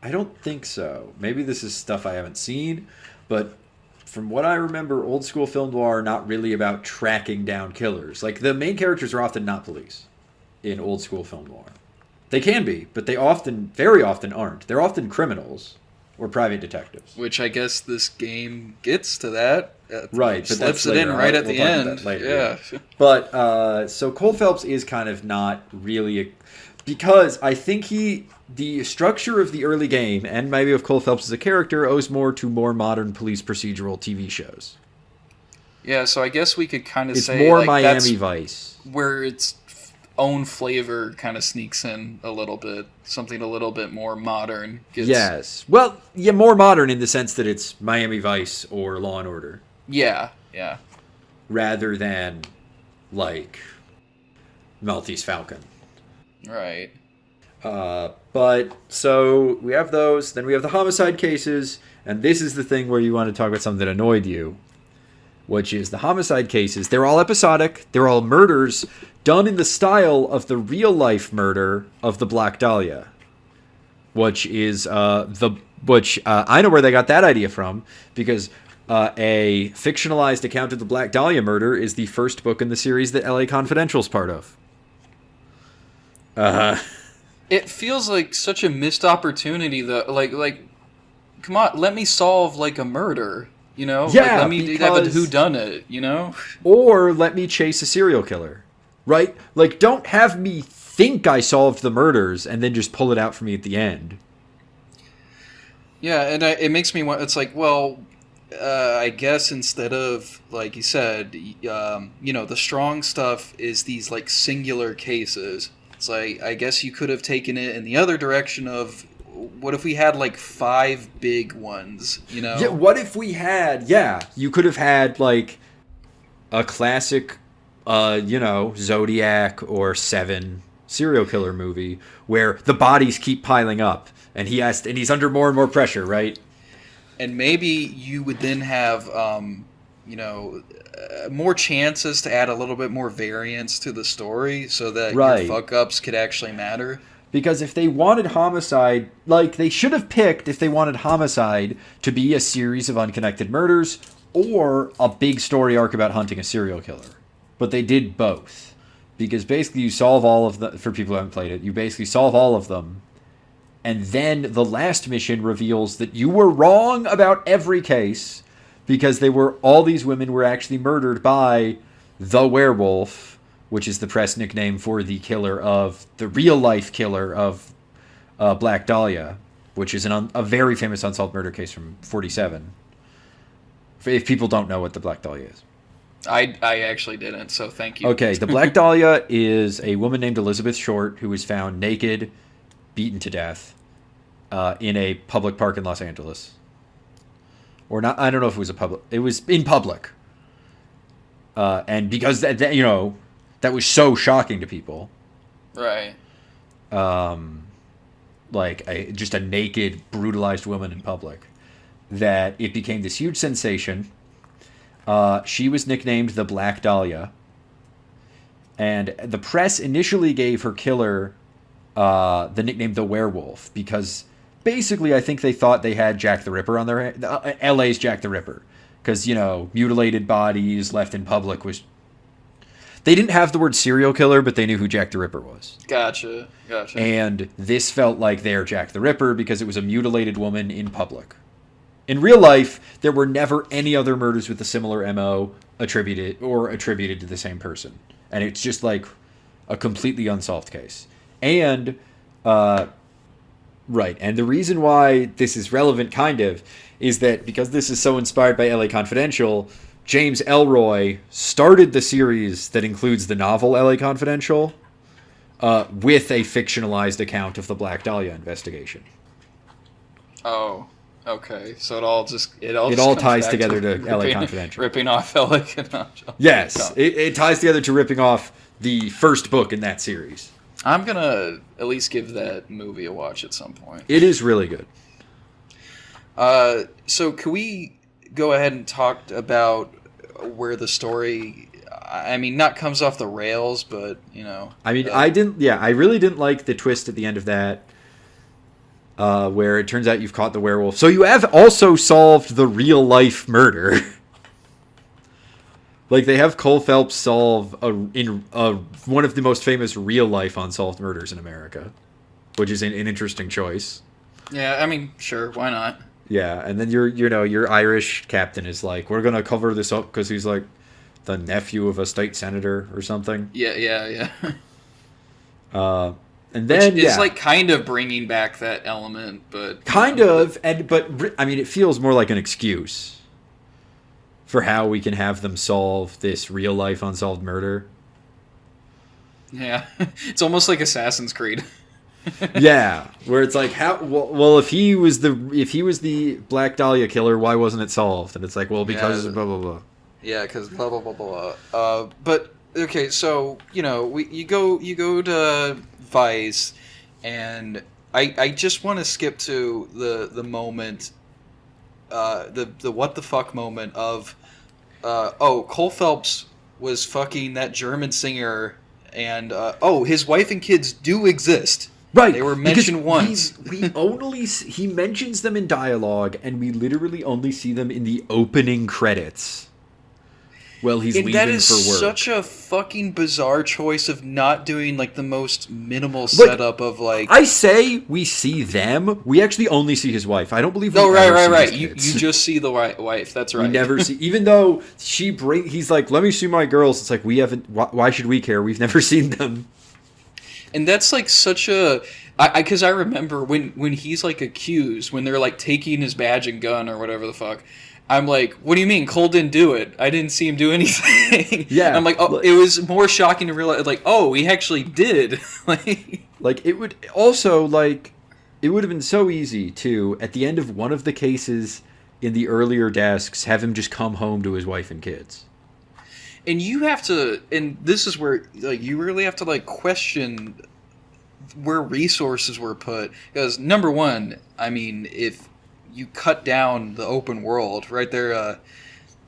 I don't think so. Maybe this is stuff I haven't seen, but from what I remember, old school film noir are not really about tracking down killers. Like, the main characters are often not police in old school film noir. They can be, but they very often aren't. They're often criminals or private detectives. Which I guess this game gets to that. Right, but slips it in right at the end. Later, yeah. But so Cole Phelps is kind of not really because I think the structure of the early game, and maybe of Cole Phelps as a character, owes more to more modern police procedural TV shows. Yeah, so I guess we could kind of say... It's more like, Miami Vice. Where its own flavor kind of sneaks in a little bit. Something a little bit more modern. Yes. Well, yeah, more modern in the sense that it's Miami Vice or Law & Order. Yeah. Rather than, like, Maltese Falcon. Right. But so we have those, then we have the homicide cases, and this is the thing where you want to talk about something that annoyed you, which is the homicide cases. They're all episodic. They're all murders done in the style of the real life murder of the Black Dahlia, which is I know where they got that idea from, because a fictionalized account of the Black Dahlia murder is the first book in the series that LA Confidential is part of. It feels like such a missed opportunity, though. Like, come on, let me solve, like, a murder, Yeah, like, let me have a whodunit, Or let me chase a serial killer, right? Like, don't have me think I solved the murders and then just pull it out for me at the end. Yeah, and it makes me want... It's like, well, I guess instead of, like you said, the strong stuff is these, like, singular cases. It's like, I guess you could have taken it in the other direction of, what if we had, like, 5 big ones, Yeah, what if we had, you could have had, like, a classic, Zodiac or Seven serial killer movie where the bodies keep piling up and he's under more and more pressure, right? And maybe you would then have, more chances to add a little bit more variance to the story so that your fuck-ups could actually matter. Because if they wanted Homicide, like, they should have picked, if they wanted Homicide, to be a series of unconnected murders or a big story arc about hunting a serial killer. But they did both. Because basically you solve all of the, for people who haven't played it, you basically solve all of them. And then the last mission reveals that you were wrong about every case because all these women were actually murdered by the werewolf, which is the press nickname for the real-life killer of Black Dahlia, which is a very famous unsolved murder case from 1947. If people don't know what the Black Dahlia is. I actually didn't, so thank you. Okay, the Black Dahlia is a woman named Elizabeth Short who was found naked, beaten to death, in a public park in Los Angeles. Or not, I don't know if it was it was in public. And because, that was so shocking to people. Right. Just a naked, brutalized woman in public, that it became this huge sensation. She was nicknamed the Black Dahlia. And the press initially gave her killer the nickname the Werewolf because basically I think they thought they had Jack the Ripper on their LA's Jack the Ripper. Because, mutilated bodies left in public was... They didn't have the word serial killer, but they knew who Jack the Ripper was. Gotcha. And this felt like their Jack the Ripper because it was a mutilated woman in public. In real life, there were never any other murders with a similar MO attributed to the same person. And it's just like a completely unsolved case. And, and the reason why this is relevant, kind of, is that because this is so inspired by LA Confidential, James Ellroy started the series that includes the novel LA Confidential with a fictionalized account of the Black Dahlia investigation. Oh, okay. So it all ties together to LA Confidential. Ripping off LA Confidential. Yes, it ties together to ripping off the first book in that series. I'm gonna at least give that movie a watch at some point. It is really good. So can we go ahead and talk about where the story, not comes off the rails, but, I really didn't like the twist at the end of that, where it turns out you've caught the werewolf. So you have also solved the real-life murder. Like, they have Cole Phelps solve one of the most famous real-life unsolved murders in America, which is an interesting choice. Yeah, sure, why not? Yeah, and then your Irish captain is like, we're gonna cover this up because he's like the nephew of a state senator or something. Yeah. And then which is like kind of bringing back that element, but it feels more like an excuse for how we can have them solve this real life unsolved murder. Yeah, it's almost like Assassin's Creed. Yeah, where it's like, how? Well, if he was the Black Dahlia killer, why wasn't it solved? And it's like, well, because blah blah blah. Yeah, because blah blah blah blah. But okay, so you go to Vice, and I just want to skip to the moment, the what the fuck moment of, Cole Phelps was fucking that German singer, and his wife and kids do exist. Right, they were mentioned once. He mentions them in dialogue, and we literally only see them in the opening credits. Well, he's leaving for work. That is such a fucking bizarre choice of not doing like the most minimal setup of like. I say we see them. We actually only see his wife. I don't believe. No, right. You just see the wife. That's right. We never see, even though he's like, let me see my girls. It's like, we haven't. Why should we care? We've never seen them. And that's like such a, because I remember when he's like accused, when they're like taking his badge and gun or whatever the fuck. I'm like, what do you mean? Cole didn't do it. I didn't see him do anything. Yeah. I'm like, oh, it was more shocking to realize, like, oh, he actually did. Like, it would also, like, it would have been so easy to, at the end of one of the cases in the earlier desks, have him just come home to his wife and kids. And you have to, and this is where, like, you really have to, like, question where resources were put. Because, number one, if you cut down the open world right there,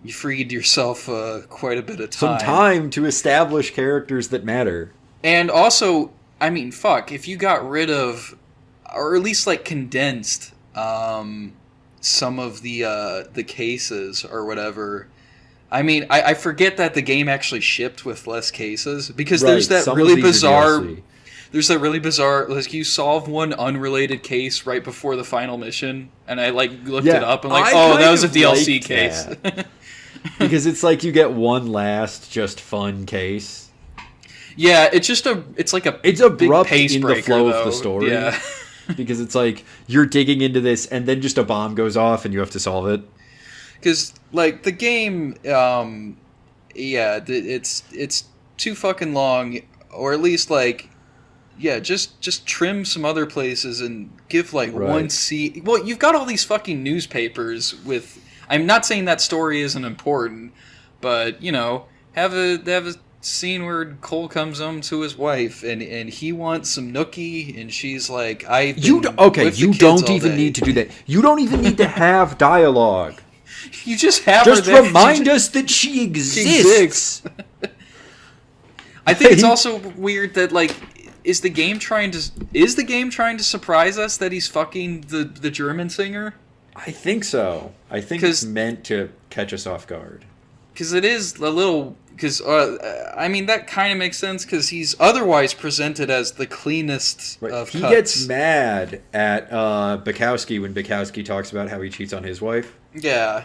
you freed yourself quite a bit of time. Some time to establish characters that matter. And also, I mean, fuck, if you got rid of, or at least like condensed, some of the cases or whatever. I mean, I forget that the game actually shipped with less cases because there's that really bizarre. There's that really bizarre, like, you solve one unrelated case right before the final mission, and I, like, looked it up, and, like, that was a DLC case. Because it's like you get one last just fun case. Yeah, it's like a it's abrupt big pace in breaker, the flow of the story. Yeah. Because it's like, you're digging into this, and then just a bomb goes off, and you have to solve it. Because, like, the game, it's too fucking long, or at least, like, yeah, just trim some other places and give, like, one scene. Well, you've got all these fucking newspapers with... I'm not saying that story isn't important, but, you know, have a scene where Cole comes home to his wife, and he wants some nookie, and she's like, you don't even need to do that. You don't even need to have dialogue. You just have just her there. Remind us that she exists. I think it's also weird that, like... Is the game trying to surprise us that he's fucking the German singer? I think so. I think it's meant to catch us off guard. Because it is a little... Because, I mean, that kind of makes sense because he's otherwise presented as the cleanest of cuts. He gets mad at Bukowski when Bukowski talks about how he cheats on his wife. Yeah.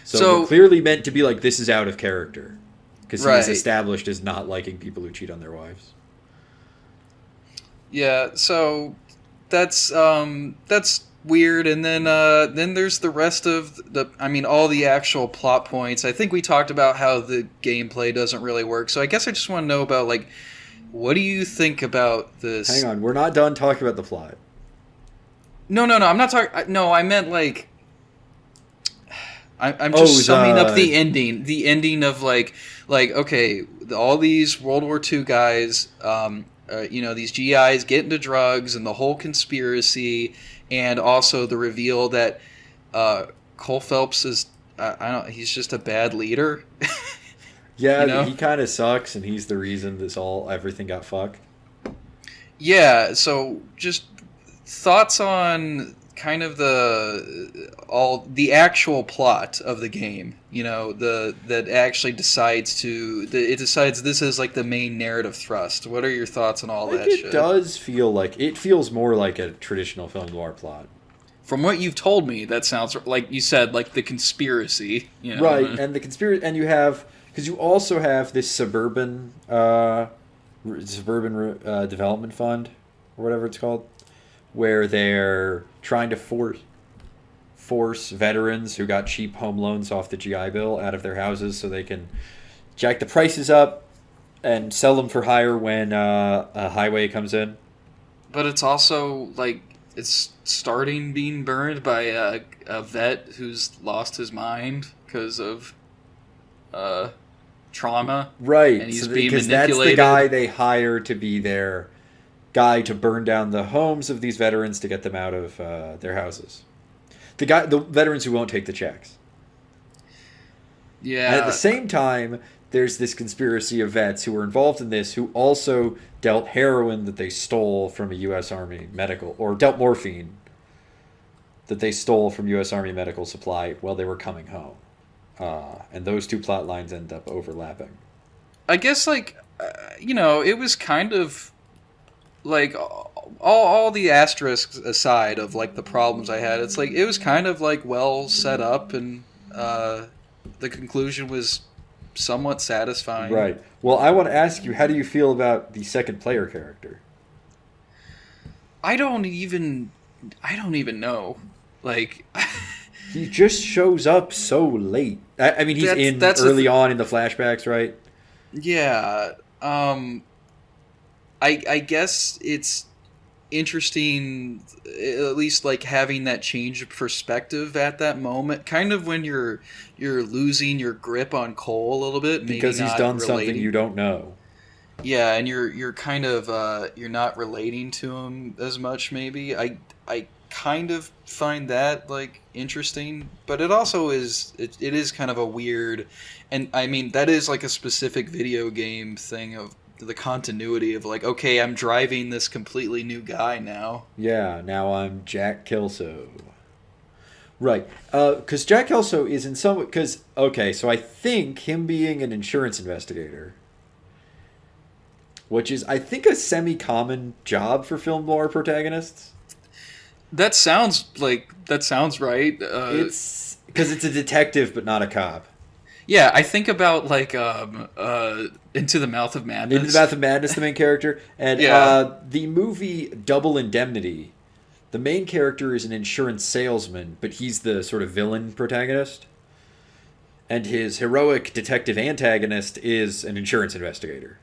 So clearly meant to be like, this is out of character. Because he's established as not liking people who cheat on their wives. Yeah, so that's weird, and then there's the rest of all the actual plot points. I think we talked about how the gameplay doesn't really work, so I guess I just want to know about, like, what do you think about this? Hang on, we're not done talking about the plot. No, I'm not talking. No, I meant, like, I'm just summing up the ending. The ending of like okay, all these World War II guys. These GIs get into drugs and the whole conspiracy, and also the reveal that Cole Phelps is he's just a bad leader. Yeah, he kind of sucks, and he's the reason everything got fucked. Yeah, so just thoughts on kind of the actual plot of the game, that actually decides this is like the main narrative thrust. What are your thoughts on all that shit? It does feel like, it feels more like a traditional film noir plot. From what you've told me, that sounds like you said, like the conspiracy, Right, and the conspiracy, and because you also have this suburban development fund, or whatever it's called, where they're trying to force veterans who got cheap home loans off the GI Bill out of their houses so they can jack the prices up and sell them for higher when a highway comes in. But it's also, like, it's starting being burned by a vet who's lost his mind because of trauma. Right. And he's being manipulated. That's the guy they hire to be their guy to burn down the homes of these veterans to get them out of their houses. The veterans who won't take the checks. Yeah. And at the same time, there's this conspiracy of vets who were involved in this, who also dealt heroin that they stole from a U.S. Army medical, or dealt morphine that they stole from U.S. Army medical supply while they were coming home. And those two plot lines end up overlapping. I guess, like, it was kind of like all the asterisks aside of, like, the problems I had, it's like it was kind of, like, well set up, and the conclusion was somewhat satisfying. Right. Well, I want to ask you, how do you feel about the second player character? I don't even know. Like, he just shows up so late. I mean, he's early on in the flashbacks, right? Yeah. I guess it's interesting, at least, like, having that change of perspective at that moment, kind of when you're losing your grip on Cole a little bit, maybe because he's done something you don't know. Yeah, and you're kind of you're not relating to him as much. Maybe I kind of find that, like, interesting, but it also is it is kind of a weird, and I mean that is like a specific video game thing of the continuity of like, okay, I'm driving this completely new guy now. Yeah, now I'm Jack Kelso. Right, because Jack Kelso is in some... Because, okay, so I think him being an insurance investigator, which is, I think, a semi-common job for film noir protagonists. That sounds right. It's because it's a detective, but not a cop. Yeah, I think about like Into the Mouth of Madness. Into the Mouth of Madness, the main character, and the movie Double Indemnity. The main character is an insurance salesman, but he's the sort of villain protagonist, and his heroic detective antagonist is an insurance investigator,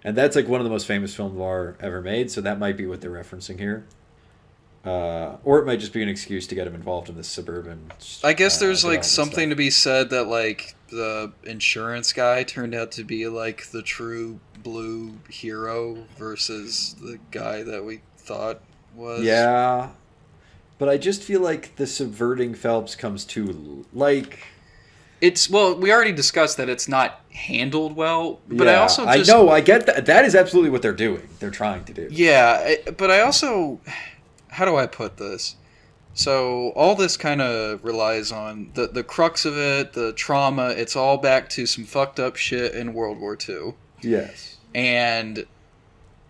and that's like one of the most famous film noir ever made. So that might be what they're referencing here. Or it might just be an excuse to get him involved in this suburban. I guess there's like something stuff to be said that like the insurance guy turned out to be like the true blue hero versus the guy that we thought was. Yeah, but I just feel like the subverting Phelps comes too like. It's we already discussed that it's not handled well, but yeah, I know I get that. That is absolutely what they're doing. They're trying to do. Yeah, but I also. How do I put this? So all this kind of relies on the crux of it, the trauma. It's all back to some fucked up shit in World War II. Yes. And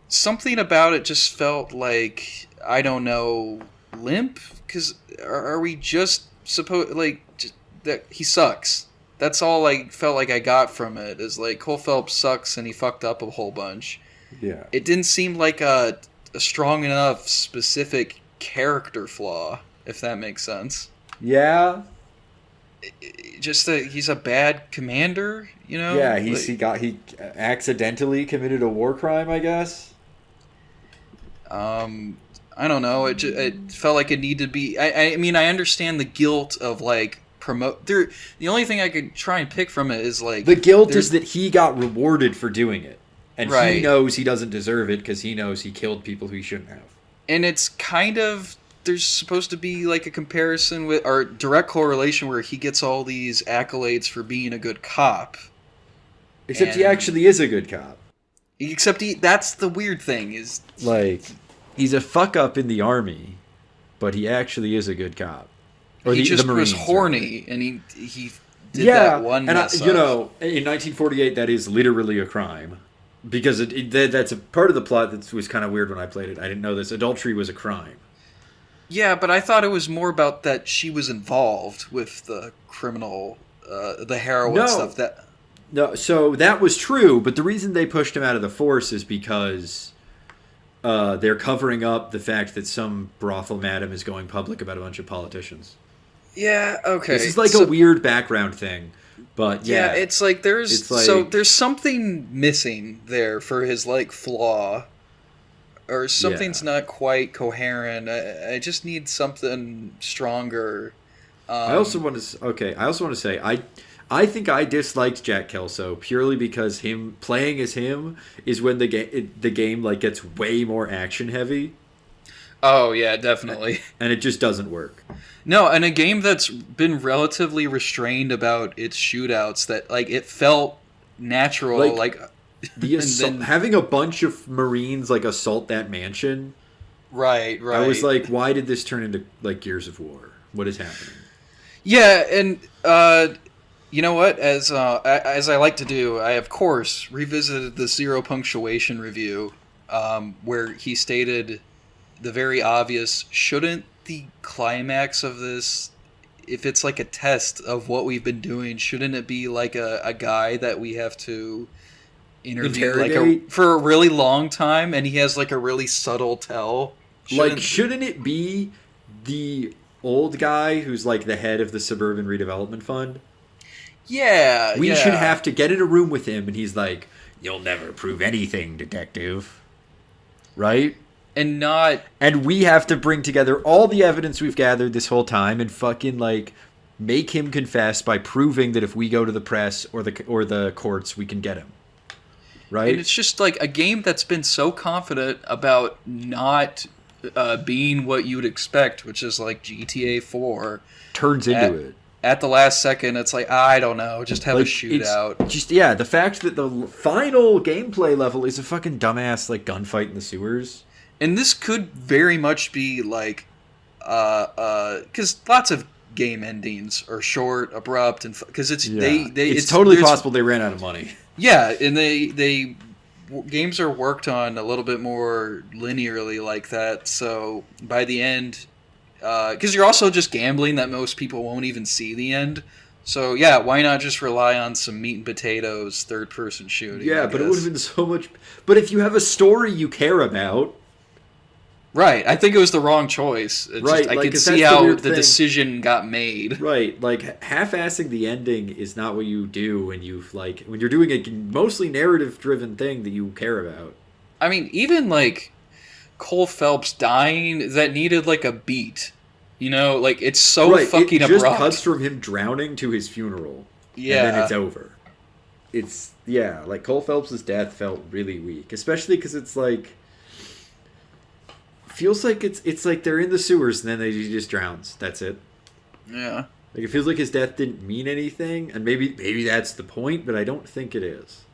something about it just felt like, I don't know, limp? Because are we just supposed, like, that he sucks? That's all I felt like I got from it, is like, Cole Phelps sucks and he fucked up a whole bunch. Yeah. It didn't seem like a strong enough specific character flaw, if that makes sense. Yeah. Just that he's a bad commander, you know? Yeah, he accidentally committed a war crime, I guess. I don't know. It felt like it needed to be. I mean, I understand the guilt of like the only thing I could try and pick from it is like the guilt is that he got rewarded for doing it. And right. He knows he doesn't deserve it because he knows he killed people who he shouldn't have. And it's kind of, there's supposed to be like a comparison with, or direct correlation where he gets all these accolades for being a good cop. Except he actually is a good cop. Except that's the weird thing is... Like, he's a fuck up in the army, but he actually is a good cop. Or he just Marines, was horny, right? and he did that one mess up. You know, in 1948, that is literally a crime. Because that's a part of the plot that was kind of weird when I played it. I didn't know this. Adultery was a crime. Yeah, but I thought it was more about that she was involved with the criminal, the heroin stuff. No, so that was true, but the reason they pushed him out of the force is because they're covering up the fact that some brothel madam is going public about a bunch of politicians. Yeah, okay. This is like a weird background thing. But yeah, it's like there's something missing there for his like flaw, or something's not quite coherent. I just need something stronger. I also want to say I think I disliked Jack Kelso purely because him playing as him is when the game like gets way more action heavy. Oh yeah, definitely. And it just doesn't work. No, and a game that's been relatively restrained about its shootouts, that like it felt natural, like the assault, having a bunch of Marines like assault that mansion. Right. I was like, why did this turn into like Gears of War? What is happening? Yeah, and you know what? As I like to do, I of course revisited the Zero Punctuation review, where he stated the very obvious: shouldn't the climax of this, if it's like a test of what we've been doing, shouldn't it be like a guy that we have to interview for a really long time, and he has like a really subtle tell? Shouldn't it be the old guy who's like the head of the Suburban Redevelopment Fund? Yeah, we should have to get in a room with him, and he's like, "You'll never prove anything, detective." Right? And we have to bring together all the evidence we've gathered this whole time and fucking like make him confess by proving that if we go to the press or the courts, we can get him. Right? And it's just like a game that's been so confident about not being what you'd expect, which is like GTA 4. Turns into it. at the last second, it's like, I don't know, just have a shootout. Just the fact that the final gameplay level is a fucking dumbass like gunfight in the sewers. And this could very much be like, because lots of game endings are short, abrupt, and because it's it's totally possible they ran out of money. Yeah, and they games are worked on a little bit more linearly like that. So by the end, because you're also just gambling that most people won't even see the end. So yeah, why not just rely on some meat and potatoes third person shooting? Yeah, but it would have been so much. But if you have a story you care about. Right, I think it was the wrong choice. I could see how the decision got made. Right, like half-assing the ending is not what you do when you're doing a mostly narrative-driven thing that you care about. I mean, even like Cole Phelps dying, that needed like a beat. You know, like it's so fucking abrupt. It just cuts from him drowning to his funeral. Yeah, and then it's over. It's like Cole Phelps' death felt really weak, especially because it's like. Feels like it's like they're in the sewers and then he just drowns. That's it. Yeah. Like it feels like his death didn't mean anything, and maybe that's the point, but I don't think it is.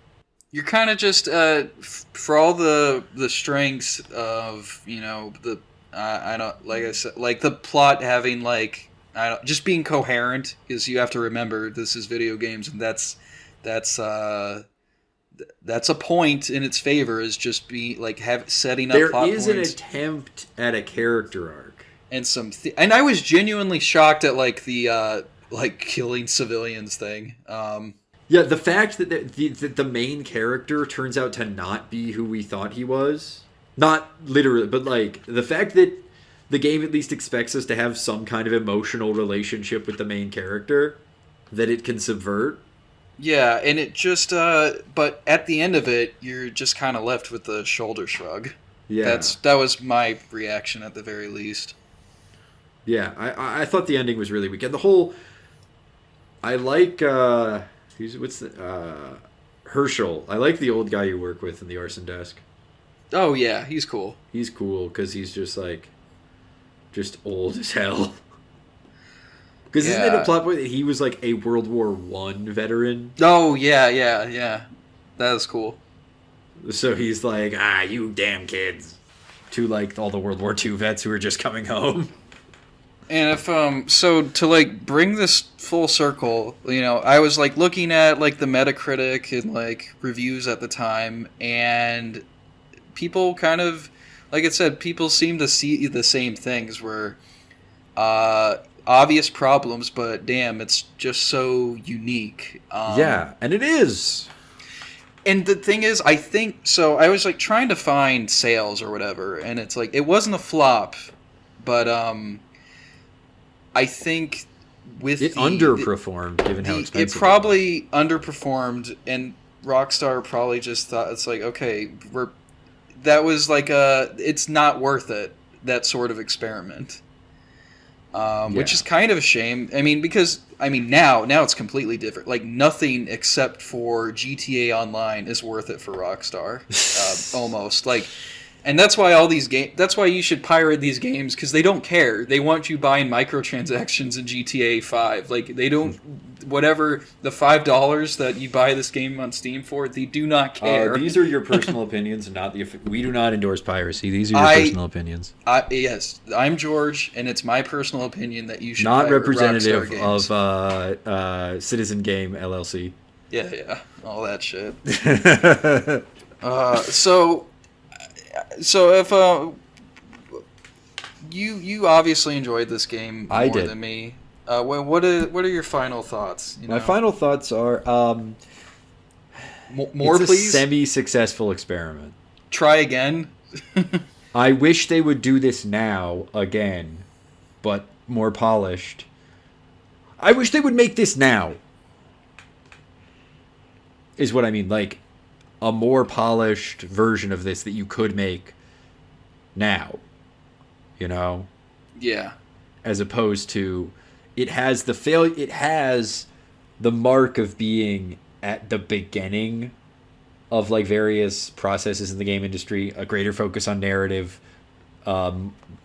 You're kind of just for all the strengths of the I don't like I said like the plot having like just being coherent, because you have to remember this is video games, and that's a point in its favor, is just be like setting up plot points. There is an attempt at a character arc and and I was genuinely shocked at like the like killing civilians thing. The fact that the main character turns out to not be who we thought he was, not literally, but like the fact that the game at least expects us to have some kind of emotional relationship with the main character that it can subvert. Yeah, and it just, but at the end of it, you're just kind of left with the shoulder shrug. Yeah. That was my reaction at the very least. Yeah, I thought the ending was really weak. And the whole, I like, Herschel. I like the old guy you work with in the arson desk. Oh, yeah, he's cool. He's cool, because he's just old as hell. Because isn't it a plot point that he was like a World War I veteran? Oh, yeah. That is cool. So he's like, you damn kids. To like all the World War II vets who are just coming home. And if, so to like bring this full circle, I was like looking at like the Metacritic and like reviews at the time, and people kind of, like I said, people seem to see the same things where, obvious problems, but damn, it's just so unique. And it is. And the thing is, I think so. I was like trying to find sales or whatever, and it's like it wasn't a flop, but I think with it underperformed given how expensive it probably underperformed, and Rockstar probably just thought it's like, okay, that was like it's not worth it, that sort of experiment. Which is kind of a shame. I mean, because now it's completely different. Like nothing except for GTA Online is worth it for Rockstar, almost. Like, and that's why all these games. That's why you should pirate these games, because they don't care. They want you buying microtransactions in GTA 5. Like they don't. Whatever the $5 that you buy this game on Steam for, they do not care. These are your personal opinions, and not we do not endorse piracy. These are your personal opinions. Yes, I'm George, and it's my personal opinion that you should not pirate representative Rockstar games. of Citizen Game LLC. Yeah, all that shit. So if you obviously enjoyed this game more than me. What are your final thoughts? My final thoughts are more, it's please. A semi-successful experiment. Try again. I wish they would do this now again, but more polished. I wish they would make this now. Is what I mean, like a more polished version of this that you could make now. Yeah. As opposed to it has the mark of being at the beginning of like various processes in the game industry, a greater focus on narrative,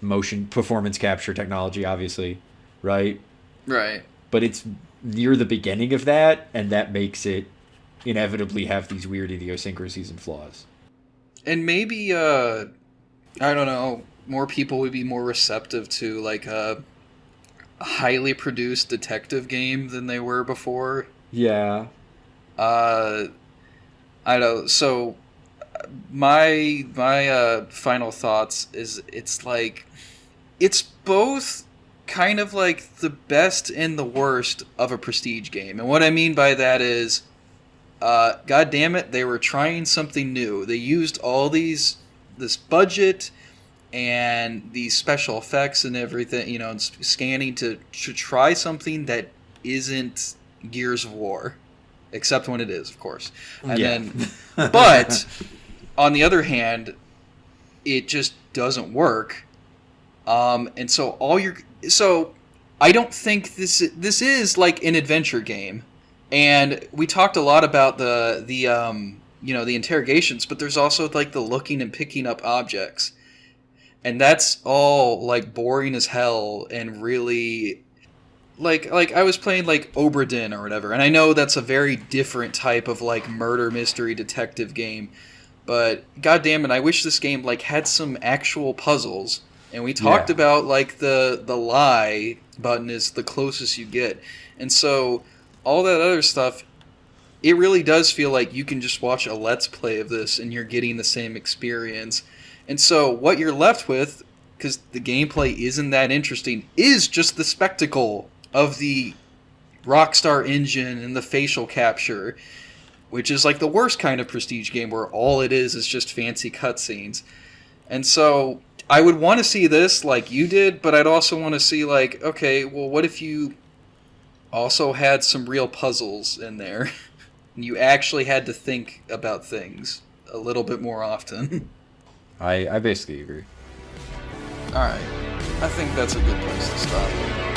motion, performance capture technology, obviously, right? Right. but it's near the beginning of that, and that makes it inevitably have these weird idiosyncrasies and flaws. And maybe, I don't know, more people would be more receptive to like a highly produced detective game than they were before. Yeah. I don't know. So my final thoughts is it's like it's both kind of like the best and the worst of a prestige game. And what I mean by that is God damn it, they were trying something new. They used all this budget and these special effects and everything, and scanning to try something that isn't Gears of War, except when it is, of course. And then, but on the other hand, it just doesn't work. And so I don't think this is like an adventure game. And we talked a lot about the interrogations, but there's also like the looking and picking up objects. And that's all like boring as hell and really like I was playing like Obra Dinn or whatever, and I know that's a very different type of like murder mystery detective game, but god damn it, I wish this game like had some actual puzzles. And we talked about like the lie button is the closest you get. And so all that other stuff, it really does feel like you can just watch a Let's Play of this and you're getting the same experience. And so what you're left with, because the gameplay isn't that interesting, is just the spectacle of the Rockstar engine and the facial capture, which is like the worst kind of prestige game where all it is just fancy cutscenes. And so I would want to see this like you did, but I'd also want to see like, okay, well, what if you also had some real puzzles in there and you actually had to think about things a little bit more often? I basically agree. Alright, I think that's a good place to stop.